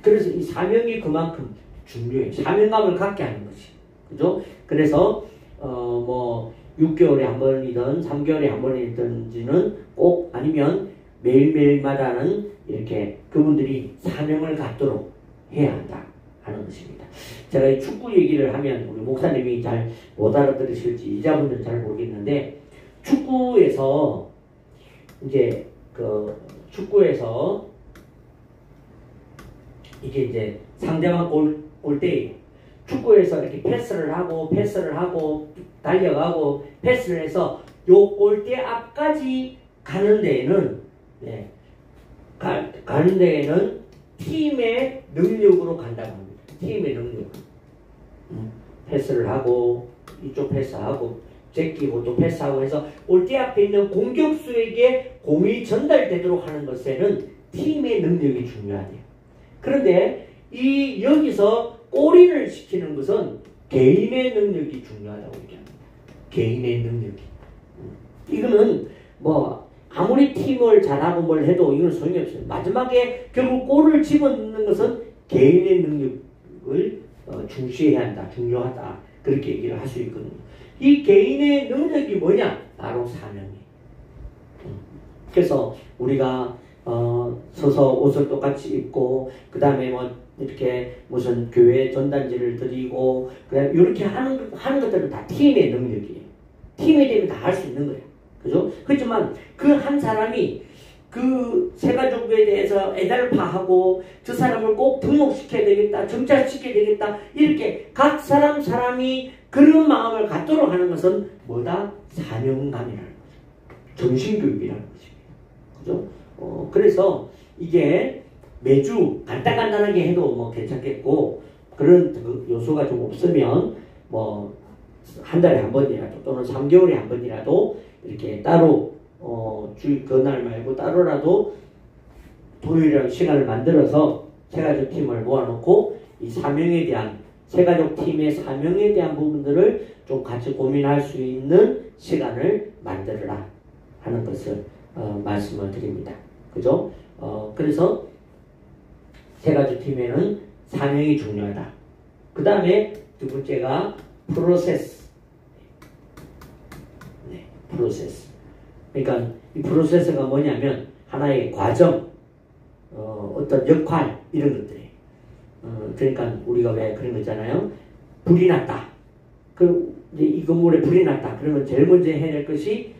A: 그래서 이 사명이 그만큼 중요해요. 사명감을 갖게 하는 것이. 그죠? 그래서, 6개월에 한 번이든 3개월에 한 번이든지는 꼭 아니면 매일매일마다는 이렇게 그분들이 사명을 갖도록 해야 한다 하는 것입니다. 제가 이 축구 얘기를 하면 우리 목사님이 잘 못 알아들으실지 이자분들은 잘 모르겠는데 축구에서 이제 축구에서 이게 이제 상대방 골대에 축구에서 이렇게 패스를 하고 달려가고 패스를 해서 요 골대 앞까지 가는 데에는 가는 데에는 팀의 능력으로 간다고 합니다. 팀의 능력. 패스를 하고 이쪽 패스하고 제끼고 또 패스하고 해서 골대 앞에 있는 공격수에게 공이 전달되도록 하는 것에는 팀의 능력이 중요하대요. 그런데 여기서 골인을 시키는 것은 개인의 능력이 중요하다고 얘기합니다. 개인의 능력이. 이거는 아무리 팀을 잘하고 뭘 해도 이건 소용이 없어요. 마지막에 결국 골을 집어넣는 것은 개인의 능력을 중시해야 한다. 중요하다. 그렇게 얘기를 할 수 있거든요. 이 개인의 능력이 뭐냐? 바로 사명이에요. 그래서 우리가 서서 옷을 똑같이 입고 그 다음에 이렇게 무슨 교회 전단지를 드리고 그다음에 이렇게 하는 것들은 다 팀의 능력이에요. 팀이 되면 다 할 수 있는 거예요. 그죠? 그렇지만 그 한 사람이 그 세가족에 대해서 애달파하고 저 사람을 꼭 등록시켜야 되겠다, 정착시켜야 되겠다 이렇게 각 사람이 그런 마음을 갖도록 하는 것은 뭐다? 사명감이라는 거죠. 정신교육이라는 것입니다. 그죠? 그래서 이게 매주 간단하게 해도 괜찮겠고 그런 요소가 좀 없으면 한 달에 한 번이라도 또는 3개월에 한 번이라도 이렇게 따로 그날 말고 따로라도 토요일이라는 시간을 만들어서 세가족 팀을 모아놓고 이 사명에 대한 세가족 팀의 사명에 대한 부분들을 좀 같이 고민할 수 있는 시간을 만들어라 하는 것을 말씀을 드립니다. 그죠? 그래서 세가족 팀에는 사명이 중요하다. 그 다음에 두 번째가 프로세스. 프로세스. 그러니까 이 프로세스가 뭐냐면 하나의 과정, 어떤 역할 이런 것들이에요. 그러니까 우리가 왜 그런 거 있잖아요. 불이 났다. 이제 이 건물에 불이 났다. 그러면 제일 먼저 해야 될 것이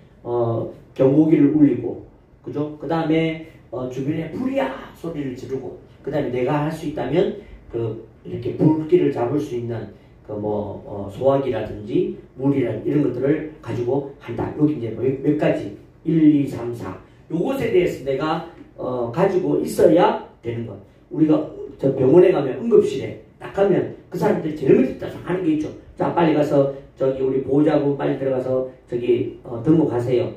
A: 경보기를 울리고, 그죠? 그 다음에 주변에 불이야 소리를 지르고, 그 다음에 내가 할 수 있다면 이렇게 불길을 잡을 수 있는 소화기라든지 물이라든지 이런 것들을 가지고 한다. 여기 이제 몇 가지 1, 2, 3, 4 요것에 대해서 내가 가지고 있어야 되는 것. 우리가 저 병원에 가면 응급실에 딱 가면 그 사람들이 제일 먼저 하는 게 있죠. 자, 빨리 가서 저기 우리 보호자분 빨리 들어가서 저기 등록하세요.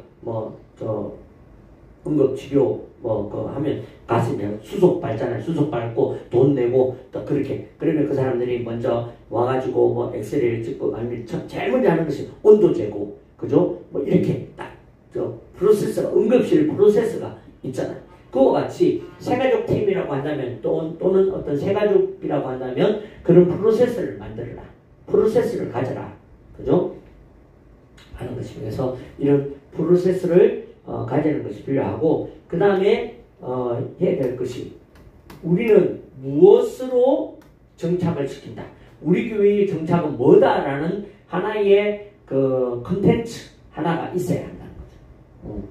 A: 응급치료 하면 가서 수속 밟잖아요. 수속 밟고 돈 내고 또 그렇게 그러면 그 사람들이 먼저 와가지고 엑스레이를 찍고 아니면 제일 먼저 하는 것이 온도 재고, 그죠? 이렇게 딱 프로세스가 응급실 프로세스가 있잖아요. 그와 같이 세가족 팀이라고 한다면 또는 어떤 세가족이라고 한다면 그런 프로세스를 만들어라. 프로세스를 가져라. 그죠? 하는 것입니다. 그래서 이런 프로세스를 가지는 것이 필요하고 그 다음에 해야 될 것이 우리는 무엇으로 정착을 시킨다. 우리 교회의 정착은 뭐다라는 하나의 컨텐츠 하나가 있어야 한다는 거죠.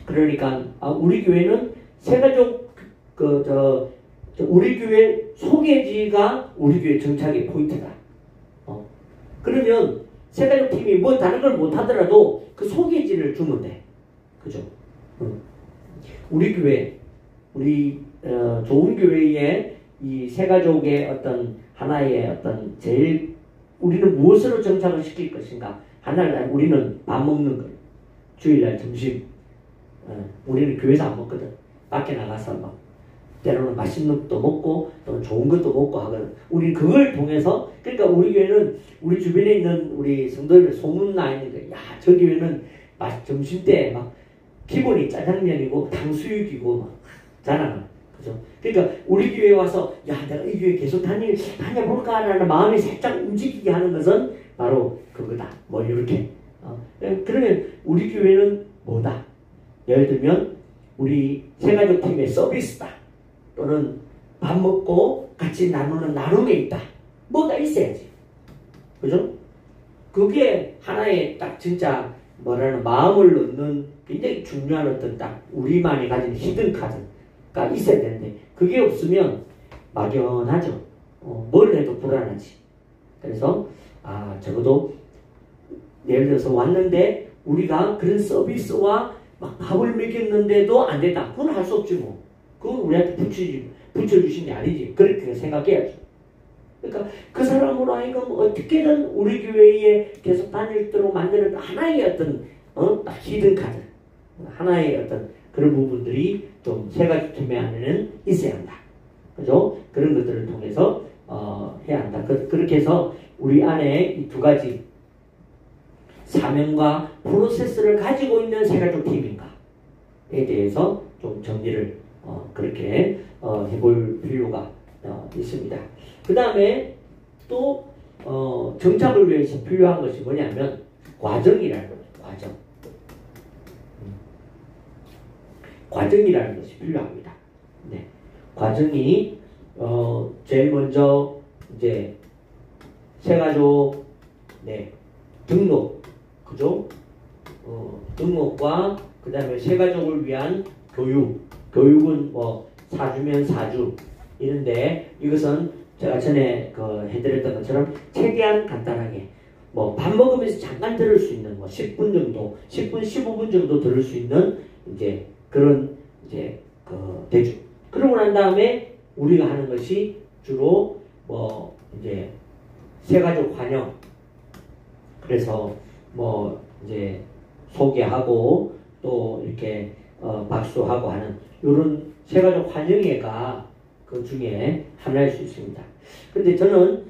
A: 그러니까 우리 교회는 세가족 우리 교회 소개지가 우리 교회 정착의 포인트다. 그러면 세가족 팀이 다른 걸 못하더라도 그 소개지를 주면 돼. 그죠? 우리 교회, 좋은 교회의 이 세가족의 어떤 하나의 어떤 제일 우리는 무엇으로 정착을 시킬 것인가? 하나는 우리는 밥 먹는 거. 주일날 점심. 우리는 교회에서 안 먹거든. 밖에 나가서 때로는 맛있는 것도 먹고 또는 좋은 것도 먹고 하거든. 우리 그걸 통해서 그러니까 우리 교회는 우리 주변에 있는 우리 성도들 소문나 있는 거야. 야, 저 교회는 점심 때 막 기본이 짜장면이고 탕수육이고 막 자랑을. 그죠? 그러니까 우리 교회에 와서 야, 내가 이 교회 계속 다녀볼까라는 마음이 살짝 움직이게 하는 것은 바로 그거다. 뭐 이렇게. 그러면 우리 교회는 뭐다? 예를 들면 우리 새가족 팀의 서비스다. 또는 밥 먹고 같이 나누는 나눔에 있다. 뭐가 있어야지. 그죠? 그게 하나의 딱 진짜 뭐라는 마음을 넣는 굉장히 중요한 어떤 딱 우리만이 가진 히든 카드가 있어야 되는데 그게 없으면 막연하죠. 뭘 해도 불안하지. 그래서 적어도 예를 들어서 왔는데 우리가 그런 서비스와 막 밥을 먹였는데도 안 됐다. 그건 할 수 없지 뭐. 그건 우리한테 붙여주신 게 아니지. 그렇게 생각해야죠. 그러니까 그 사람으로 하여금 어떻게든 우리 교회에 계속 다닐도록 만드는 하나의 어떤 히든 카드, 하나의 어떤 그런 부분들이 좀 새가족 팀의 안에는 있어야 한다. 그죠? 그런 것들을 통해서 해야 한다. 그렇게 해서 우리 안에 이 두 가지 사명과 프로세스를 가지고 있는 새가족 팀인가에 대해서 좀 정리를 그렇게 해볼 필요가 있습니다. 그 다음에 또 정착을 위해서 필요한 것이 뭐냐면 과정이라는 거죠. 과정이라는 것이 필요합니다. 네. 과정이 제일 먼저 이제 새가족 등록, 그죠? 등록과 그 다음에 새가족을 위한 교육은 뭐 4주면 4주 이런데 이것은 제가 전에 해드렸던 것처럼 최대한 간단하게 뭐 밥 먹으면서 잠깐 들을 수 있는 뭐 10분 정도, 10분, 15분 정도 들을 수 있는 이제 그런 이제 대주. 그러고 난 다음에 우리가 하는 것이 주로 뭐 이제 새가족 환영. 그래서 뭐 이제 소개하고 또 이렇게 박수하고 하는 이런 새가족 환영회가 그 중에 하나일 수 있습니다. 근데 저는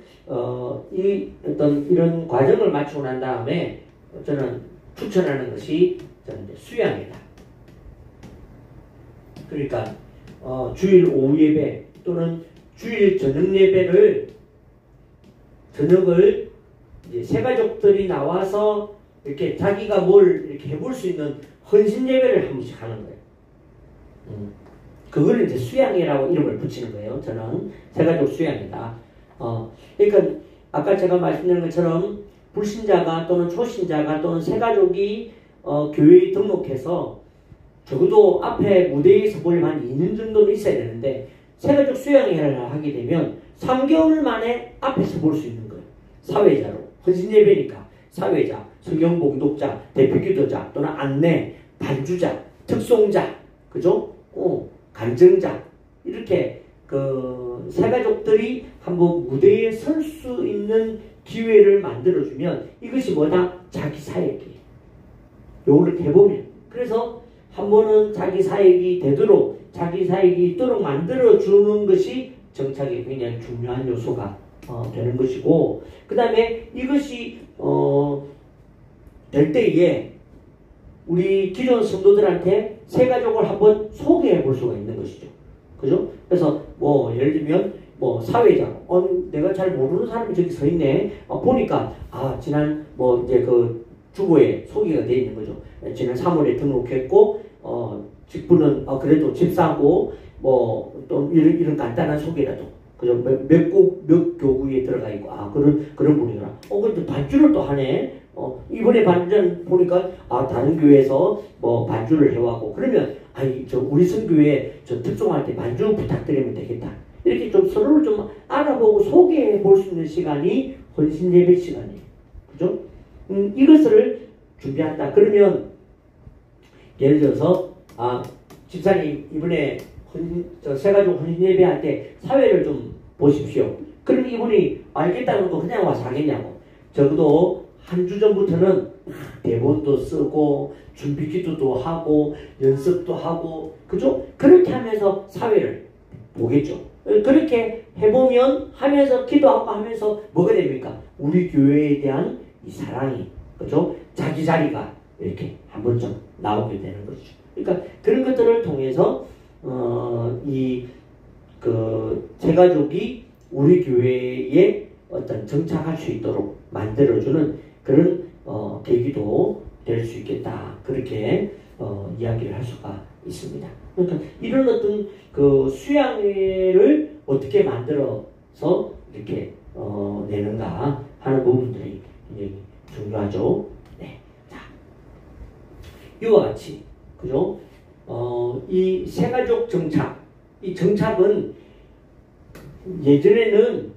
A: 이 어떤 이런 과정을 마치고 난 다음에 저는 추천하는 것이 저는 이제 수양이다. 그러니까 주일 오후 예배 또는 주일 저녁 예배를 저녁을 이제 새가족들이 나와서 이렇게 자기가 뭘 이렇게 해볼 수 있는 헌신 예배를 한 번씩 하는 거예요. 그거를 이제 수양회라고 이름을 붙이는 거예요. 저는 새가족 수양회다. 그러니까 아까 제가 말씀드린 것처럼 불신자가 또는 초신자가 또는 새가족이 교회에 등록해서 적어도 앞에 무대에 서보려면 한 2년 정도는 있어야 되는데 새가족 수양회를 하게 되면 3개월 만에 앞에서 볼 수 있는 거예요. 사회자로. 헌신 예배니까 사회자, 성경 봉독자, 대표기도자 또는 안내, 반주자, 특송자, 그죠? 간증자 이렇게 새가족들이 한번 무대에 설 수 있는 기회를 만들어주면 이것이 뭐다? 자기 사역이. 요걸 해보면 그래서 한 번은 자기 사역이 되도록 자기 사역이 있도록 만들어주는 것이 정착의 굉장히 중요한 요소가 되는 것이고 그 다음에 이것이 될 때에 우리 기존 성도들한테 새가족을 한번 소개해 볼 수가 있는 것이죠. 그죠? 그래서 뭐 예를 들면 뭐 사회자, 내가 잘 모르는 사람이 저기 서 있네. 보니까 지난 뭐 이제 그 주보에 소개가 되어 있는 거죠. 지난 3월에 등록했고 직분은 그래도 집사고 뭐 또 이런 간단한 소개라도 그죠? 몇 교구에 들어가 있고 그런 분이구나. 근데 반주를 또 하네. 이번에 반주는 보니까 다른 교회에서 뭐 반주를 해왔고 그러면 우리 선교회 특송할 때 반주 부탁드리면 되겠다. 이렇게 좀 서로를 좀 알아보고 소개해 볼 수 있는 시간이 헌신 예배 시간이에요. 그죠? 이것을 준비한다. 그러면 예를 들어서 집사님 이번에 새가족 헌신 예배할 때 사회를 좀 보십시오. 그럼 이분이 알겠다는 거 그냥 와서 하겠냐고. 적어도 한 주 전부터는 대본도 쓰고 준비 기도도 하고 연습도 하고 그죠? 그렇게 하면서 사회를 보겠죠. 그렇게 해보면 하면서 기도하고 하면서 뭐가 됩니까? 우리 교회에 대한 이 사랑이 그죠? 자기 자리가 이렇게 한 번쯤 나오게 되는 것이죠. 그러니까 그런 것들을 통해서 제가족이 우리 교회에 어떤 정착할 수 있도록 만들어주는 그런 계기도 될 수 있겠다. 그렇게 이야기를 할 수가 있습니다. 그러니까 이런 어떤 그 수양회를 어떻게 만들어서 이렇게 내는가 하는 부분들이 굉장히 중요하죠. 네. 자, 이와 같이 그죠? 이 새가족 정착, 이 정착은 예전에는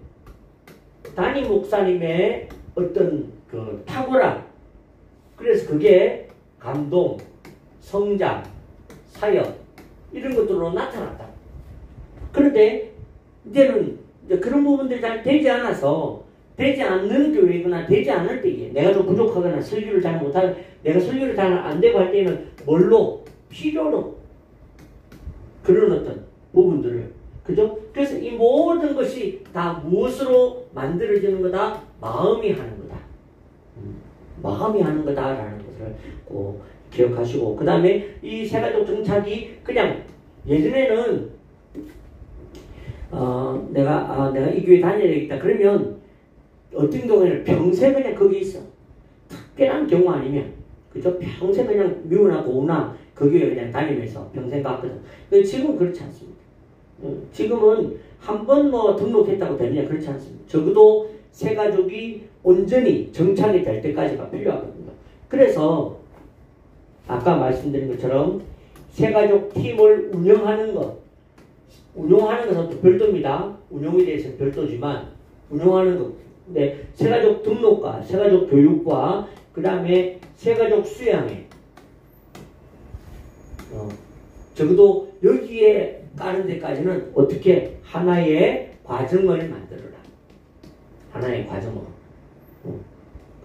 A: 담임 목사님의 어떤 그 탁월함, 그래서 그게 감동, 성장, 사역 이런 것들로 나타났다. 그런데 이제는 이제 그런 부분들이 잘 되지 않아서 되지 않는 교회거나 되지 않을 때에 내가 좀 부족하거나 설교를 잘 못하는 내가 설교를 잘 안 되고 할 때는 뭘로? 필요로 그런 어떤 부분들을 그죠? 그래서 이 모든 것이 다 무엇으로 만들어지는 거다? 마음이 하는 거다. 마음이 하는 거다라는 것을 꼭 기억하시고 그 다음에 이 새가족 정착이 그냥 예전에는 내가 이 교회 다녀야 되겠다 그러면 어떤 경우에는 평생 그냥 거기 있어. 특별한 경우 아니면 그죠? 평생 그냥 미우나 고우나 그 교회 그냥 다니면서 평생 갔거든. 근데 지금은 그렇지 않습니다. 지금은 한 번 뭐 등록했다고 되느냐 그렇지 않습니다. 적어도 새가족이 온전히 정착이 될 때까지가 필요하거든요. 그래서 아까 말씀드린 것처럼 새가족 팀을 운영하는 것은 또 별도입니다. 운영에 대해서는 별도지만 운영하는 것. 근데 새가족 등록과 새가족 교육과 그 다음에 새가족 수양회 적어도 여기에 까는 데까지는 어떻게 하나의 과정을 만들어라. 하나의 과정으로.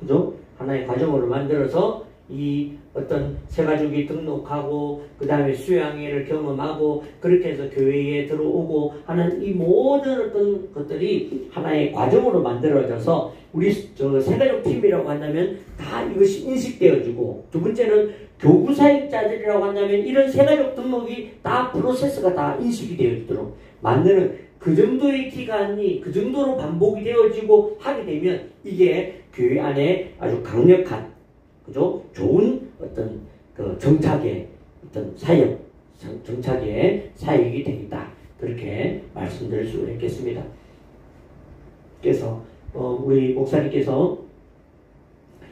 A: 그죠? 하나의 과정으로 만들어서 이 어떤 새가족이 등록하고 그 다음에 수양회를 경험하고 그렇게 해서 교회에 들어오고 하는 이 모든 어떤 것들이 하나의 과정으로 만들어져서 우리 새가족 팀이라고 한다면 다 이것이 인식되어지고 두 번째는 교구 사역자들이라고 한다면 이런 새가족 등록이 다 프로세스가 다 인식이 되어지도록 만드는 그 정도의 기간이 그 정도로 반복이 되어지고 하게 되면 이게 교회 안에 아주 강력한 그죠? 좋은 어떤 그 정착의 어떤 사역, 정착의 사역이 되겠다. 그렇게 말씀드릴 수 있겠습니다. 그래서 우리 목사님께서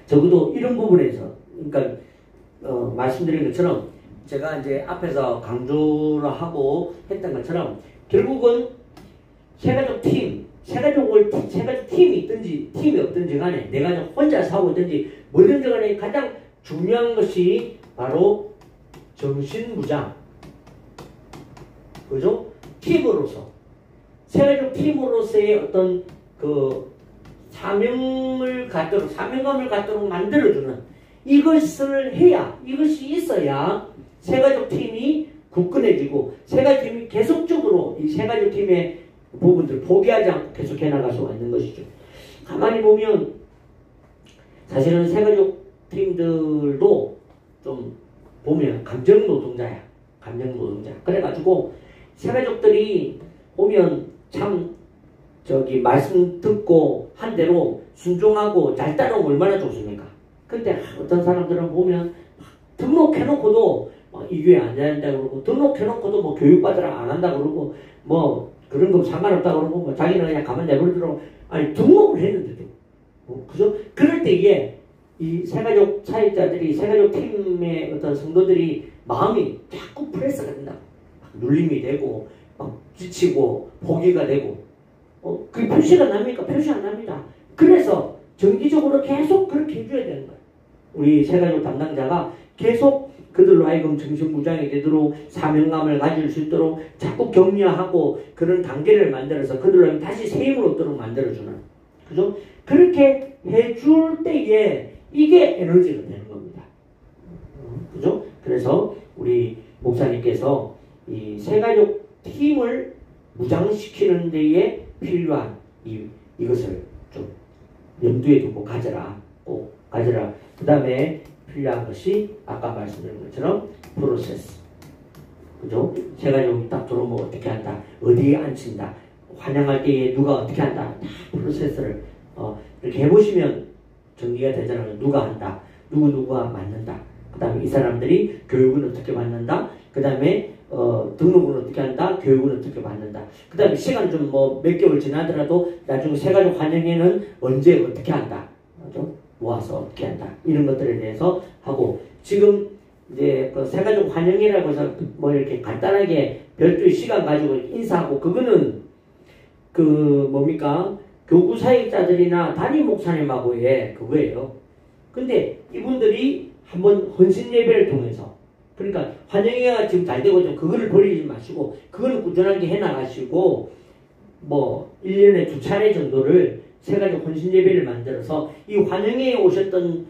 A: 적어도 이런 부분에서 그러니까 말씀드린 것처럼 제가 이제 앞에서 강조를 하고 했던 것처럼 결국은 새가족 팀이 있든지 팀이 없든지 간에 내가 혼자 사고 있든지 뭐든지 간에 가장 중요한 것이 바로 정신무장 그죠? 팀으로서 새가족 팀으로서의 어떤 그 사명감을 갖도록 만들어주는 이것을 해야 이것이 있어야 새가족 팀이 굳건해지고 새가족 팀이 계속적으로 이 새가족 팀의 부분들 포기하지 않고 계속 해나갈 수가 있는 것이죠. 가만히 보면 사실은 새가족 팀들도 좀 보면 감정노동자야. 그래가지고 새가족들이 보면 참 말씀 듣고 한 대로 순종하고 잘 따르면 얼마나 좋습니까? 근데 어떤 사람들은 보면 등록해놓고도 이 교회 안 된다고 그러고 등록해놓고도 뭐 교육받으라 안 한다고 그러고 뭐 그런 거 상관없다고 그러고 뭐 자기는 그냥 가만 내버려두라고 아니 등록을 했는데도 그죠? 그럴 때에 이 새가족 사역자들이 새가족 팀의 어떤 성도들이 마음이 자꾸 프레스가 된다. 눌림이 되고 막 지치고 포기가 되고 그 표시가 납니까? 표시 안 납니다. 그래서 정기적으로 계속 그렇게 해줘야 되는 거예요. 우리 새가족 담당자가 계속 그들로 하여금 정신무장이 되도록 사명감을 가질 수 있도록 자꾸 격려하고 그런 단계를 만들어서 그들로 하여금 다시 새 힘을 얻도록 만들어주는 그죠? 그렇게 해줄 때에 이게 에너지가 되는 겁니다. 그죠? 그래서 우리 목사님께서 이 새가족 팀을 무장시키는 데에 필요한 이것을 좀 염두에 두고 가져라. 꼭 가져라. 그 다음에 필요한 것이 아까 말씀드린 것처럼 프로세스. 그죠? 세 가족이 딱 들어오면 어떻게 한다. 어디에 앉힌다. 환영할 때에 누가 어떻게 한다. 다 프로세스를 이렇게 해보시면 정리가 되잖아요. 누가 한다. 누구누구가 맞는다. 그 다음에 이 사람들이 교육은 어떻게 받는다. 그 다음에 등록은 어떻게 한다. 교육은 어떻게 받는다. 그 다음에 시간 좀 뭐 몇 개월 지나더라도 나중에 세가족 환영회는 언제 어떻게 한다. 그죠? 모아서 어떻게 한다. 이런 것들에 대해서 하고 지금 이제 그 세가족 환영회라고 해서 뭐 이렇게 간단하게 별도의 시간 가지고 인사하고 그거는 그 뭡니까? 교구 사역자들이나 담임 목사님하고의 그거예요. 근데 이분들이 한번 헌신 예배를 통해서 그러니까 환영회가 지금 잘 되고 좀 그거를 버리지 마시고 그거는 꾸준하게 해나가시고 뭐 1년에 2차례 정도를 세 가지 헌신 예배를 만들어서 이 환영회에 오셨던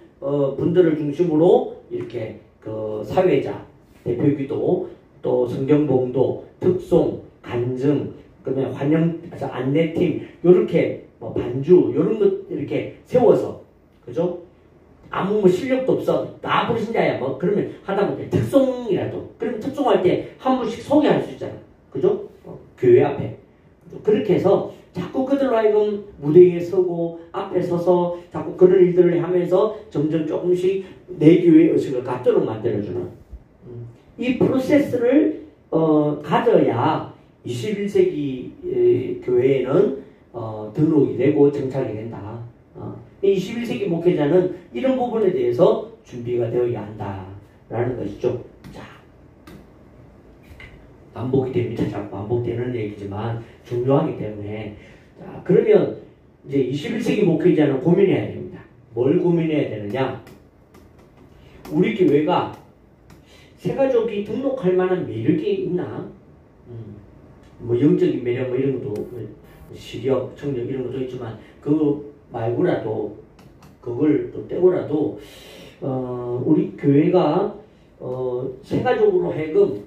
A: 분들을 중심으로 이렇게 그 사회자, 대표기도, 또 성경봉도, 특송, 간증, 그다음에 환영 안내팀 요렇게 뭐 반주 요런 것 이렇게 세워서 그죠? 아무 뭐 실력도 없어 나 불신자야 뭐 그러면 하다못해 특송이라도 그러면 특송할 때 한 분씩 소개할 수 있잖아. 그죠? 교회 앞에 그렇게 해서 자꾸 그들로 하여금 무대 위에 서고 앞에 서서 자꾸 그런 일들을 하면서 점점 조금씩 내 교회의 의식을 갖도록 만들어주는 이 프로세스를 가져야 21세기 교회에는 등록이 되고 정착이 된다. 21세기 목회자는 이런 부분에 대해서 준비가 되어야 한다라는 것이죠. 자, 반복이 됩니다. 자꾸 반복되는 얘기지만 중요하기 때문에 자, 그러면 이제 21세기 목회자는 고민해야 됩니다. 뭘 고민해야 되느냐? 우리 교회가 세가족이 등록할 만한 매력이 있나? 뭐 영적인 매력 뭐 이런 것도 시력, 청력 이런 것도 있지만 그거 말고라도 그걸 또 떼고라도 우리 교회가 세가족으로 하여금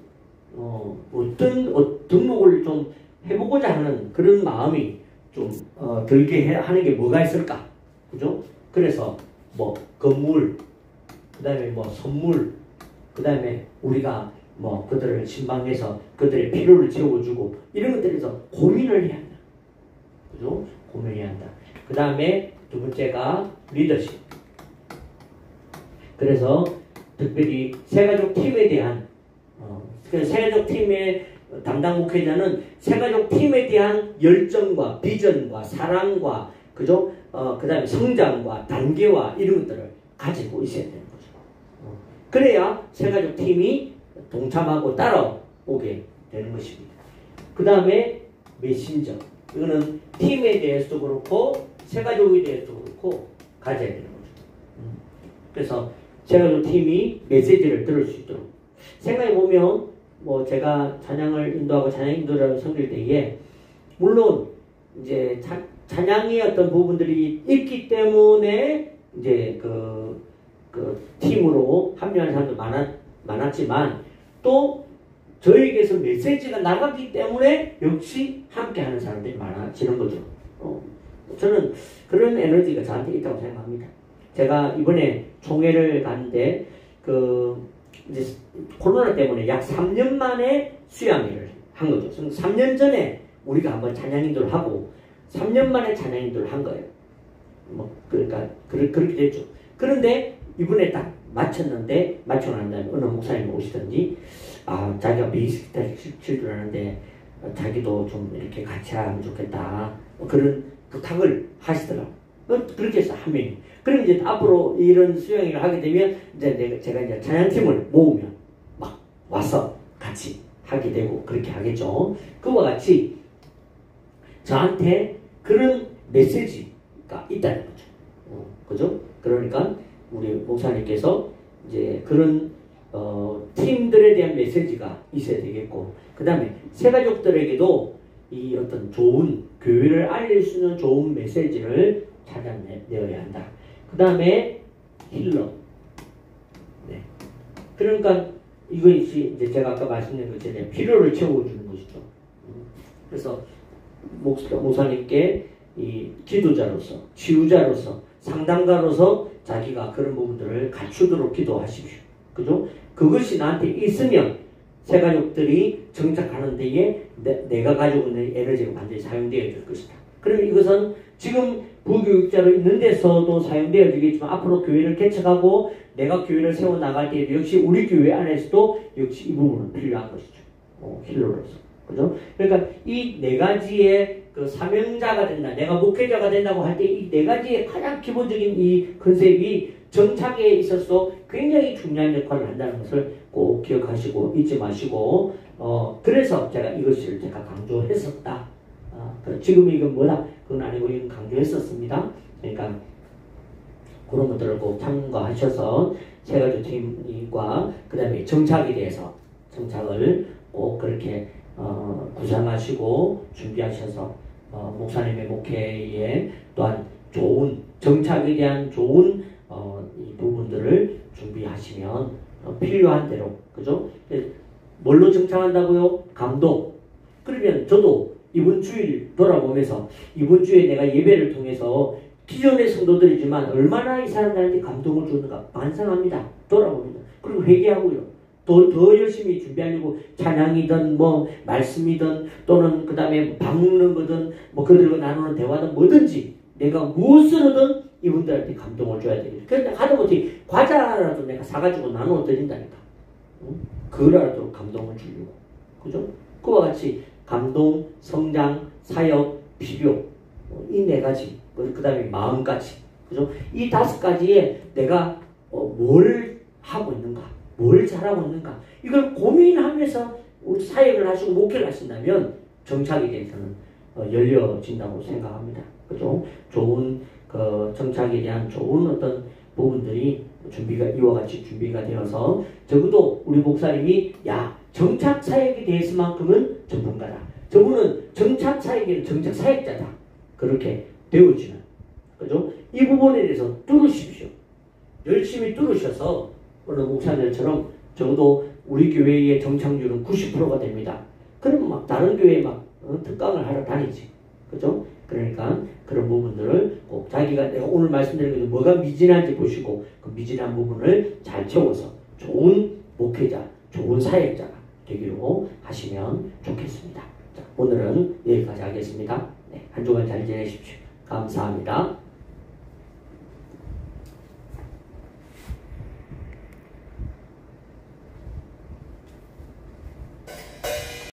A: 어떤 등록을 좀 해보고자 하는 그런 마음이 좀 들게 하는 게 뭐가 있을까? 그죠? 그래서 뭐 건물, 그 다음에 뭐 선물, 그 다음에 우리가 뭐 그들을 신방해서 그들의 필요를 채워주고 이런 것들에서 고민을 해야 한다. 그죠? 고민해야 한다. 그 다음에 두 번째가 리더십. 그래서 특별히 세가족 팀에 대한 세가족 팀의 담당 목회자는 세가족 팀에 대한 열정과 비전과 사랑과 그죠? 그 다음에 성장과 단계와 이런 것들을 가지고 있어야 되는 거죠. 그래야 세가족 팀이 동참하고 따라오게 되는 것입니다. 그 다음에 메신저. 이거는 팀에 대해서도 그렇고 세가족에 대해서도 그렇고 가져야 되는 거죠. 그래서 세가족 팀이 메시지를 들을 수 있도록 생각해보면 뭐 제가 찬양을 인도하고 찬양 인도를 섬길 때에 물론 이제 찬양의 어떤 부분들이 있기 때문에 이제 그 팀으로 합류하는 사람도 많았지만 또 저에게서 메시지가 나갔기 때문에 역시 함께하는 사람들이 많아지는 거죠. 저는 그런 에너지가 저한테 있다고 생각합니다. 제가 이번에 총회를 갔는데 이제 코로나 때문에 약 3년 만에 수양회를 한 거죠. 3년 전에 우리가 한번 찬양 인도를 하고 3년 만에 찬양 인도를 한 거예요. 뭐 그러니까 그렇게 됐죠. 그런데 이번에 딱 마쳤는데 마치고 난 다음에 어느 목사님이 오시던지 자기가 베이스 기타 칠 줄 아는데 자기도 좀 이렇게 같이 하면 좋겠다. 그런 부탁을 하시더라고요. 그렇게 해서 한 명이. 그럼 이제 앞으로 이런 수양회를 하게 되면 이제 제가 이제 찬양팀을 모으면 막 와서 같이 하게 되고 그렇게 하겠죠. 그와 같이 저한테 그런 메시지가 있다는 거죠. 그죠? 그러니까 우리 목사님께서 이제 그런 팀들에 대한 메시지가 있어야 되겠고 그 다음에 세가족들에게도 이 어떤 좋은 교회를 알릴 수 있는 좋은 메시지를 찾아내어야 한다. 그 다음에 힐러. 네. 그러니까 이것이 이제 제가 아까 말씀드린 것처럼 필요를 채워주는 것이죠. 그래서 목사님께 이 기도자로서, 치유자로서, 상담가로서 자기가 그런 부분들을 갖추도록 기도하십시오. 그죠? 그것이 나한테 있으면 새가족들이 정착하는 데에 내가 가지고 있는 에너지가 완전히 사용되어야 될 것이다. 그럼 이것은 지금 부교육자로 있는 데서도 사용되어야 되겠지만 앞으로 교회를 개척하고 내가 교회를 세워나갈 때에도 역시 우리 교회 안에서도 역시 이 부분은 필요한 것이죠. 힐러로서. 그죠? 그러니까 이 네 가지의 그 사명자가 된다. 내가 목회자가 된다고 할 때 이 네 가지의 가장 기본적인 이 컨셉이 정착에 있어서 굉장히 중요한 역할을 한다는 것을 꼭 기억하시고 잊지 마시고 그래서 제가 이것을 제가 강조했었다. 지금 이건 뭐다? 그건 아니고 이건 강조했었습니다. 그러니까 그런 것들을 꼭 참고하셔서 세가족 팀과 그 다음에 정착에 대해서 정착을 꼭 그렇게 구상하시고 준비하셔서 목사님의 목회에 또한 좋은 정착에 대한 좋은 이 부분들을 준비하시면 필요한 대로 그죠? 뭘로 정착한다고요? 감동. 그러면 저도 이번 주일 돌아보면서 이번 주에 내가 예배를 통해서 기존의 성도들이지만 얼마나 이 사람들한테 감동을 주는가 반성합니다. 돌아봅니다. 그리고 회개하고요. 더 열심히 준비하려고 찬양이든 뭐 말씀이든 또는 그 다음에 밥 먹는 거든 뭐 그들과 나누는 대화든 뭐든지 내가 무엇으로든 이분들한테 감동을 줘야 되겠다. 그런데 하다못해 과자라도 내가 사가지고 나누어 드린다니까. 그거라도 감동을 주려고. 그죠? 그와 같이 감동, 성장, 사역, 필요 이 네 가지 그 다음에 마음까지 그죠? 이 다섯 가지에 내가 뭘 하고 있는가 뭘 잘하고 있는가 이걸 고민하면서 사역을 하시고 목회를 하신다면 정착에 대해서는 열려진다고 생각합니다. 그죠? 좋은 그 정착에 대한 좋은 어떤 부분들이 이와 같이 준비가 되어서 적어도 우리 목사님이 정착 사역에 대해서만큼은 전문가다. 저분은 정착 사역에는 정착 사역자다. 그렇게 되어지는 그죠? 이 부분에 대해서 뚫으십시오. 열심히 뚫으셔서 오늘 목사님들처럼 적어도 우리 교회의 정착률은 90%가 됩니다. 그럼 막 다른 교회에 막 특강을 하러 다니지. 그죠? 그러니까 그런 부분들을 꼭 자기가 내가 오늘 말씀드린 게 뭐가 미진한지 보시고 그 미진한 부분을 잘 채워서 좋은 목회자, 좋은 사역자가 되기로 하시면 좋겠습니다. 자, 오늘은 여기까지 하겠습니다. 네, 한 주간 잘 지내십시오. 감사합니다.